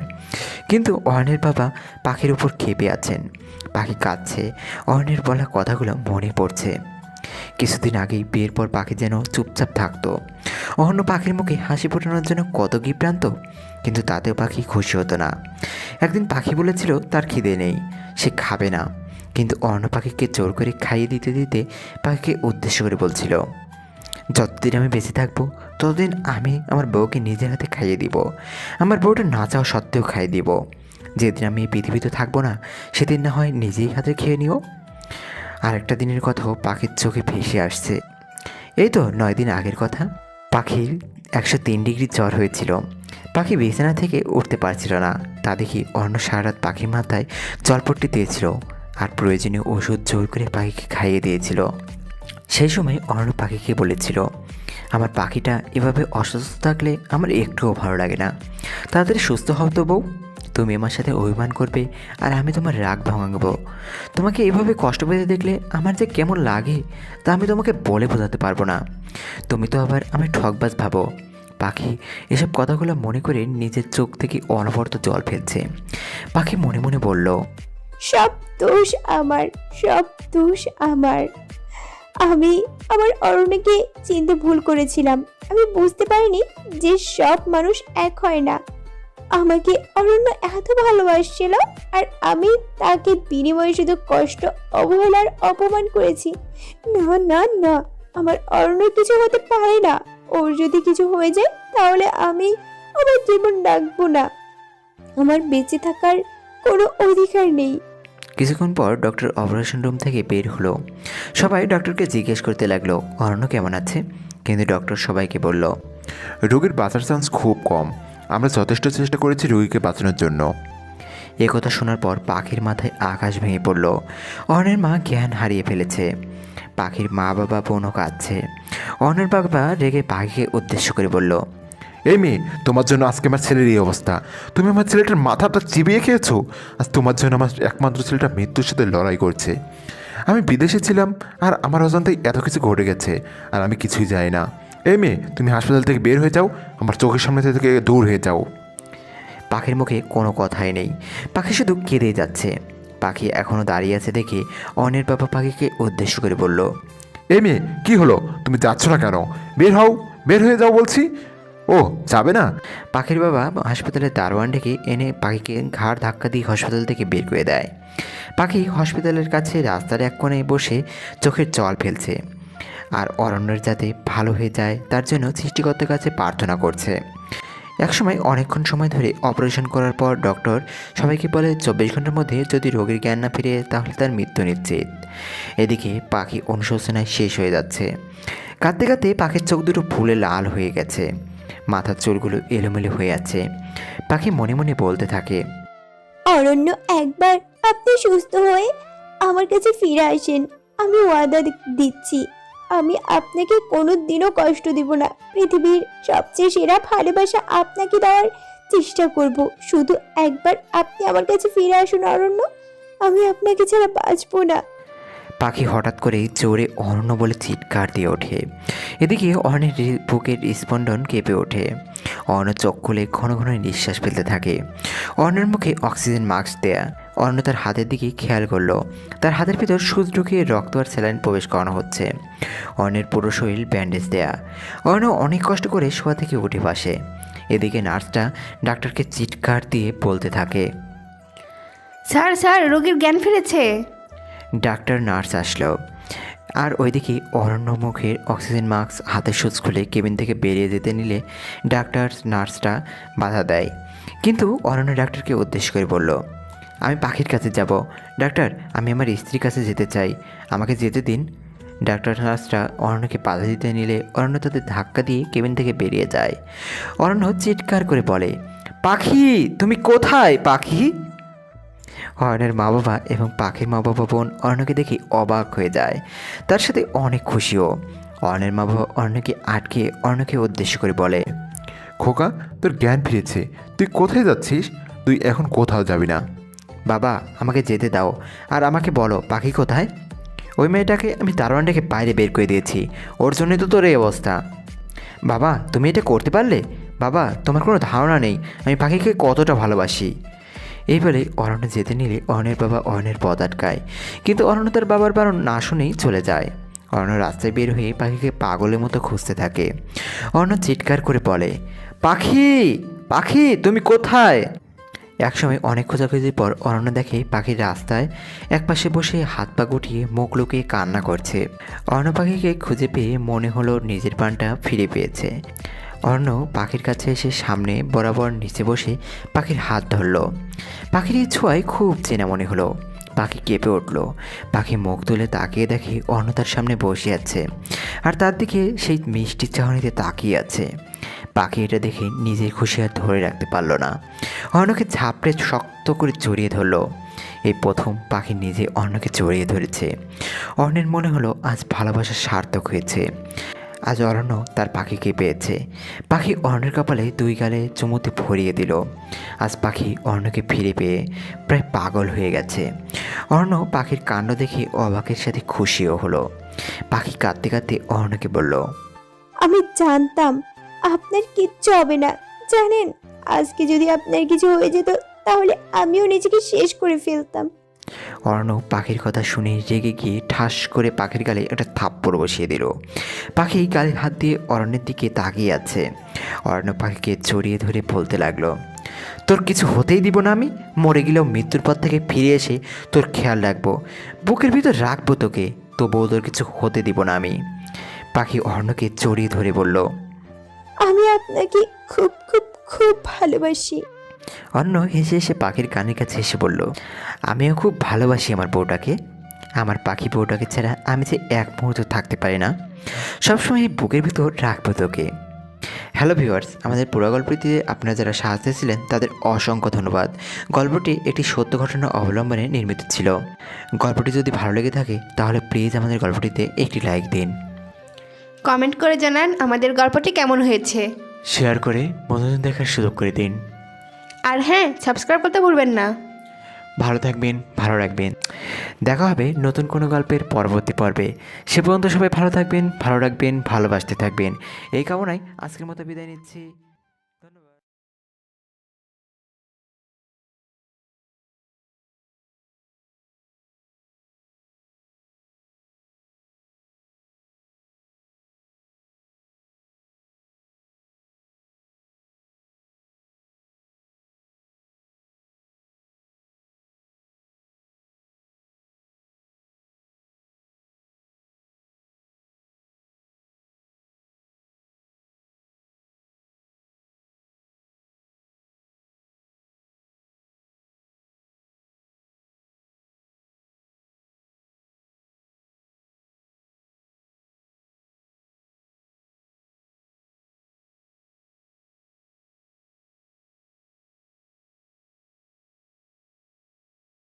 কিন্তু অরণ্যের বাবা পাখির উপর ক্ষেপে আছেন। পাখি কাঁদছে, অরণ্যের বলা কথাগুলো মনে পড়ছে। কিছুদিন আগেই বিয়ের পর পাখি যেন চুপচাপ থাকতো। অরণ্য পাখির মুখে হাসি ফোটানোর জন্য কত বিভ্রান্ত, কিন্তু তাতেও পাখি খুশি হতো না। একদিন পাখি বলেছিল তার খিদে নেই, সে খাবে না, কিন্তু অরণ্য পাখিকে জোর করে খাইয়ে দিতে দিতে পাখিকে উদ্দেশ্য করে বলছিল, যতদিন আমি বেঁচে থাকবো ততদিন আমি আমার বউকে নিজের হাতে খাইয়ে দিব। আমার বউটা না চাওয়া সত্ত্বেও খাইয়ে দিব। যেদিন আমি এই পৃথিবীতে থাকবো না সেদিন না হয় নিজেই হাতে খেয়ে নিও। আরেকটা দিনের কথাও পাখির চোখে ভেসে আসছে। এই তো 9 দিন আগের কথা। পাখির 103 ডিগ্রি জ্বর হয়েছিল। পাখি বিছানা থেকে উঠতে পারছিল না। তা দেখি অন্য সারা রাত পাখির মাথায় জলপট্টি দিয়েছিল আর প্রয়োজনীয় ওষুধ জোর করে পাখিকে খাইয়ে দিয়েছিল। সেই সময় অরণ্য পাখিকে বলেছিল, আমার পাখিটা এভাবে অসুস্থ থাকলে আমার একটুও ভালো লাগে না। তাড়াতাড়ি সুস্থ হও তো বউ। তুমি আমার সাথে অভিমান করবে আর আমি তোমার রাগ ভাঙাবো। তোমাকে এভাবে কষ্ট পেতে দেখলে আমার যে কেমন লাগে তা আমি তোমাকে বলে বোঝাতে পারবো না। তুমি তো আবার আমি ঠকবাজ ভাবো। পাখি এসব কথাগুলো মনে করে নিজের চোখ থেকে অনবরত জল ফেলছে। পাখি মনে মনে বলল, সব দোষ আমার, সব দোষ আমার। আমি আমার অরণ্যকে চিনতে ভুল করেছিলাম। আমি বুঝতে পারিনি যে সব মানুষ এক হয় না। আমাকে অরণ্য এত ভালোবাসছিল আর আমি তাকে বিনিময়ে শুধু কষ্ট, অবহেলার অপমান করেছি। না না না, আমার অরণ্য কিছু হতে পারে না। ওর যদি কিছু হয়ে যায় তাহলে আমি আমার জীবন রাখবো না। আমার বেঁচে থাকার কোনো অধিকার নেই। কিছুক্ষণ পর ডক্টর অপারেশন রুম থেকে বের হলো। সবাই ডক্টরকে জিজ্ঞেস করতে লাগলো অরণ্য কেমন আছে, কিন্তু ডক্টর সবাইকে বলল, রোগীর বাঁচার চান্স খুব কম। আমরা যথেষ্ট চেষ্টা করেছি রোগীকে বাঁচানোর জন্য। একথা শোনার পর পাখির মাথায় আকাশ ভেঙে পড়ল। অরণ্যের মা জ্ঞান হারিয়ে ফেলেছে। পাখির মা বাবা বোনও কাঁদছে। অরণ্যের বাবা রেগে পাখিকে উদ্দেশ্য করে বলল, এই মেয়ে, তোমার জন্য আজকে আমার ছেলের এই অবস্থা। তুমি আমার ছেলেটার মাথাটা চিবিয়ে খেয়েছো। আজ তোমার জন্য আমার একমাত্র ছেলেটা মৃত্যুর সাথে লড়াই করছে। আমি বিদেশে ছিলাম আর আমার অজান্তেই এত কিছু ঘটে গেছে আর আমি কিছুই জানি না। এই মেয়ে, তুমি হাসপাতাল থেকে বের হয়ে যাও, আমার চোখের সামনে থেকে দূর হয়ে যাও। পাখির মুখে কোনো কথাই নেই। পাখি শুধু কেঁদেই যাচ্ছে। পাখি এখনও দাঁড়িয়ে আছে দেখে অরণ্যের বাবা পাখিকে উদ্দেশ্য করে বলল, এই মেয়ে, কি হলো? তুমি যাচ্ছ না কেন? বের হও, বের হয়ে যাও বলছি। ও যাবে না? পাখির বাবা হাসপাতালের দারোয়ান ডেকে এনে পাখিকে ঘাড় ধাক্কা দিয়ে হাসপাতাল থেকে বের করে দেয়। পাখি হসপিটালের কাছে রাস্তার এক কোণে বসে চোখের জল ফেলছে আর অরণ্যের যাতে ভালো হয়ে যায় তার জন্য সৃষ্টিকর্তার কাছে প্রার্থনা করছে। একসময় অনেকক্ষণ সময় ধরে অপারেশন করার পর ডক্টর সবাইকে বলে 24 ঘন্টার মধ্যে যদি রোগীর জ্ঞান না ফিরে তাহলে তার মৃত্যু নিশ্চিত। এদিকে পাখি অনুশোচনায় শেষ হয়ে যাচ্ছে। কাঁদতে কাঁদতে পাখির চোখ দুটো ফুলে লাল হয়ে গেছে, মাথার চুলগুলো এলোমেলো হয়ে আছে। পাখি মনে মনে বলতে থাকে, অরণ্য, একবার আপনি সুস্থ হয়ে আমার কাছে ফিরে আসেন। আমি ওয়াদা দিচ্ছি, আমি আপনাকে কোনো দিনও কষ্ট দিব না। পৃথিবীর সবচেয়ে সেরা ভালোবাসা আপনাকে দেওয়ার চেষ্টা করব। শুধু একবার আপনি আমার কাছে ফিরে আসুন অরণ্য, আমি আপনাকে ছাড়া বাঁচবো না। পাখি হঠাৎ করে জোরে অরণ্য বলে চিৎকার দিয়ে ওঠে। এদিকে অরণ্যের বুকের স্পন্দন কেঁপে ওঠে। অরণ্য চোখ খুলে ঘন ঘন নিঃশ্বাস ফেলতে থাকে। অরণ্যের মুখে অক্সিজেন মাস্ক দেয়া। অরণ্য তার হাতের দিকে খেয়াল করলো, তার হাতের ভিতর সুচ ঢুকিয়ে রক্ত আর স্যালাইন প্রবেশ করানো হচ্ছে। অরণ্যের পুরো শরীর ব্যান্ডেজ দেয়া। অরণ্য অনেক কষ্ট করে শোয়া থেকে উঠে বসে। এদিকে নার্সটা ডাক্তারকে চিৎকার দিয়ে বলতে থাকে, স্যার স্যার, রোগীর জ্ঞান ফিরেছে। ডাক্তার নার্স আসলো। আর ওইদিকে অরণ্য মুখের অক্সিজেন মাস্ক হাতের সুচ খুলে কেবিন থেকে বেরিয়ে যেতে নিলে ডাক্তার নার্সটা বাধা দেয়। কিন্তু অরণ্য ডাক্তারকে উদ্দেশ্য করে বলল, আমি পাখির কাছে যাব। ডাক্তার, আমি আমার স্ত্রীর কাছে যেতে চাই, আমাকে যেতে দিন। ডাক্তার নার্সরা অরণ্যকে বাধা দিতে নিলে অরণ্য তাদের ধাক্কা দিয়ে কেবিন থেকে বেরিয়ে যায়। অরণ্য চিৎকার করে বলে, পাখি তুমি কোথায় পাখি? অরণ্যের মা বাবা এবং পাখির মা বাবা বোন অরণ্যকে দেখে অবাক হয়ে যায়, তার সাথে অনেক খুশিও। অরণ্যের মা বাবা অরণ্যকে আটকে অরণ্যকে উদ্দেশ্য করে বলে, খোকা, তোর জ্ঞান ফিরেছে। তুই কোথায় যাচ্ছিস? তুই এখন কোথাও যাবি না। বাবা আমাকে যেতে দাও, আর আমাকে বলো পাখি কোথায়? ওই মেয়েটাকে আমি দারোয়ান ডেকে বাইরে বের করে দিয়েছি, ওর জন্যই তো তোর এই অবস্থা। বাবা তুমি এটা করতে পারলে? বাবা তোমার কোনো ধারণা নেই আমি পাখিকে কতটা ভালোবাসি। এই বলে অরণ্য যেতে নিলে অরণ্যের বাবা অরণ্যের পথ আটকায়, কিন্তু অরণ্য তার বাবার বারণ না শুনেই চলে যায়। অরণ্য রাস্তায় বের হয়ে পাখিকে পাগলের মতো খুঁজতে থাকে। অরণ্য চিৎকার করে বলে, পাখি পাখি তুমি কোথায়? একসময় অনেক খোঁজাখুঁজির পর অরণ্য দেখে পাখির রাস্তায় একপাশে বসে হাত পা গুটিয়ে মুখ লুকিয়ে কান্না করছে। অরণ্য পাখিকে খুঁজে পেয়ে মনে হলো নিজের প্রাণটা ফিরে পেয়েছে। অরণ্য পাখির কাছে এসে সামনে বরাবর নিচে বসে পাখির হাত ধরল। পাখির এই ছোঁয়ায় খুব চেনা মনে হলো। পাখি কেঁপে উঠল। পাখি মুখ তুলে তাকিয়ে দেখে অরণ্য তার সামনে বসে আছে, আর তার দিকে সেই মিষ্টি চাহনিতে তাকিয়ে আছে। পাখি এটা দেখে নিজের খুশি আর ধরে রাখতে পারল না, অরণ্যকে ঝাপড়ে শক্ত করে জড়িয়ে ধরল। এই প্রথম পাখি নিজে অরণ্যকে জড়িয়ে ধরেছে। অরণ্যের মনে হলো আজ ভালোবাসা সার্থক হয়েছে। আজ অরণ্য তার পাখিকে পেয়েছে। পাখি অরণ্যের কপালে দুই গালে চুমুতে ভরিয়ে দিল। আজ পাখি অরণ্যকে ফিরে পেয়ে প্রায় পাগল হয়ে গেছে। অরণ্য পাখির কাণ্ড দেখে অবাকের সাথে খুশিও হলো। পাখি কাঁদতে কাঁদতে অরণ্যকে বলল, আমি জানতাম আপনার কিচ্ছু হবে না। জানেন, আজকে যদি আপনার কিছু হয়ে যেত তাহলে আমিও নিজেকে শেষ করে ফেলতাম। অরণ্য পাখির কথা শুনে রেগে গিয়ে ঠাস করে পাখির গালে একটা থাপ্পড় বসিয়ে দিল। পাখি গালে হাত দিয়ে অরণ্যের দিকে তাকিয়ে আছে। অরণ্য পাখিকে জড়িয়ে ধরে বলতে লাগলো, তোর কিছু হতেই দিব না আমি। মরে গেলেও মৃত্যুর পর থেকে ফিরে এসে তোর খেয়াল রাখবো, বুকের ভিতর রাখবো তোকে, তবুও তোর কিছু হতে দিব না আমি। পাখি অরণ্যকে জড়িয়ে ধরে বলল, আমি আপনাকে খুব খুব খুব ভালোবাসি। অরণ্য হেসে হেসে পাখির কানের কাছে এসে বলল, আমিও খুব ভালোবাসি আমার বউটাকে। আমার পাখি বউটাকে ছাড়া আমি যে এক মুহূর্ত থাকতে পারি না, সবসময় এই বুকের ভিতর রাখবো তোকে। হ্যালো ভিউয়ার্স, আমাদের পুরো গল্পটিতে আপনারা যারা সাহায্য ছিলেন তাদের অসংখ্য ধন্যবাদ। গল্পটি একটি সত্য ঘটনা অবলম্বনে নির্মিত ছিল। গল্পটি যদি ভালো লেগে থাকে তাহলে প্লিজ আমাদের গল্পটিতে একটি লাইক দিন, কমেন্ট করে জানান আমাদের গল্পটি কেমন হয়েছে। শেয়ার করে বন্ধুদের দেখার সুযোগ করে দিন। আর হ্যাঁ, সাবস্ক্রাইব করতে ভুলবেন না। ভালো থাকবেন, ভালো রাখবেন। দেখা হবে নতুন কোনো গল্পের পরবর্তী পর্বে। সে পর্যন্ত সবাই ভালো থাকবেন, ভালো রাখবেন, ভালোবাসতে থাকবেন এই কামনায় আজকের মতো বিদায় নিচ্ছি।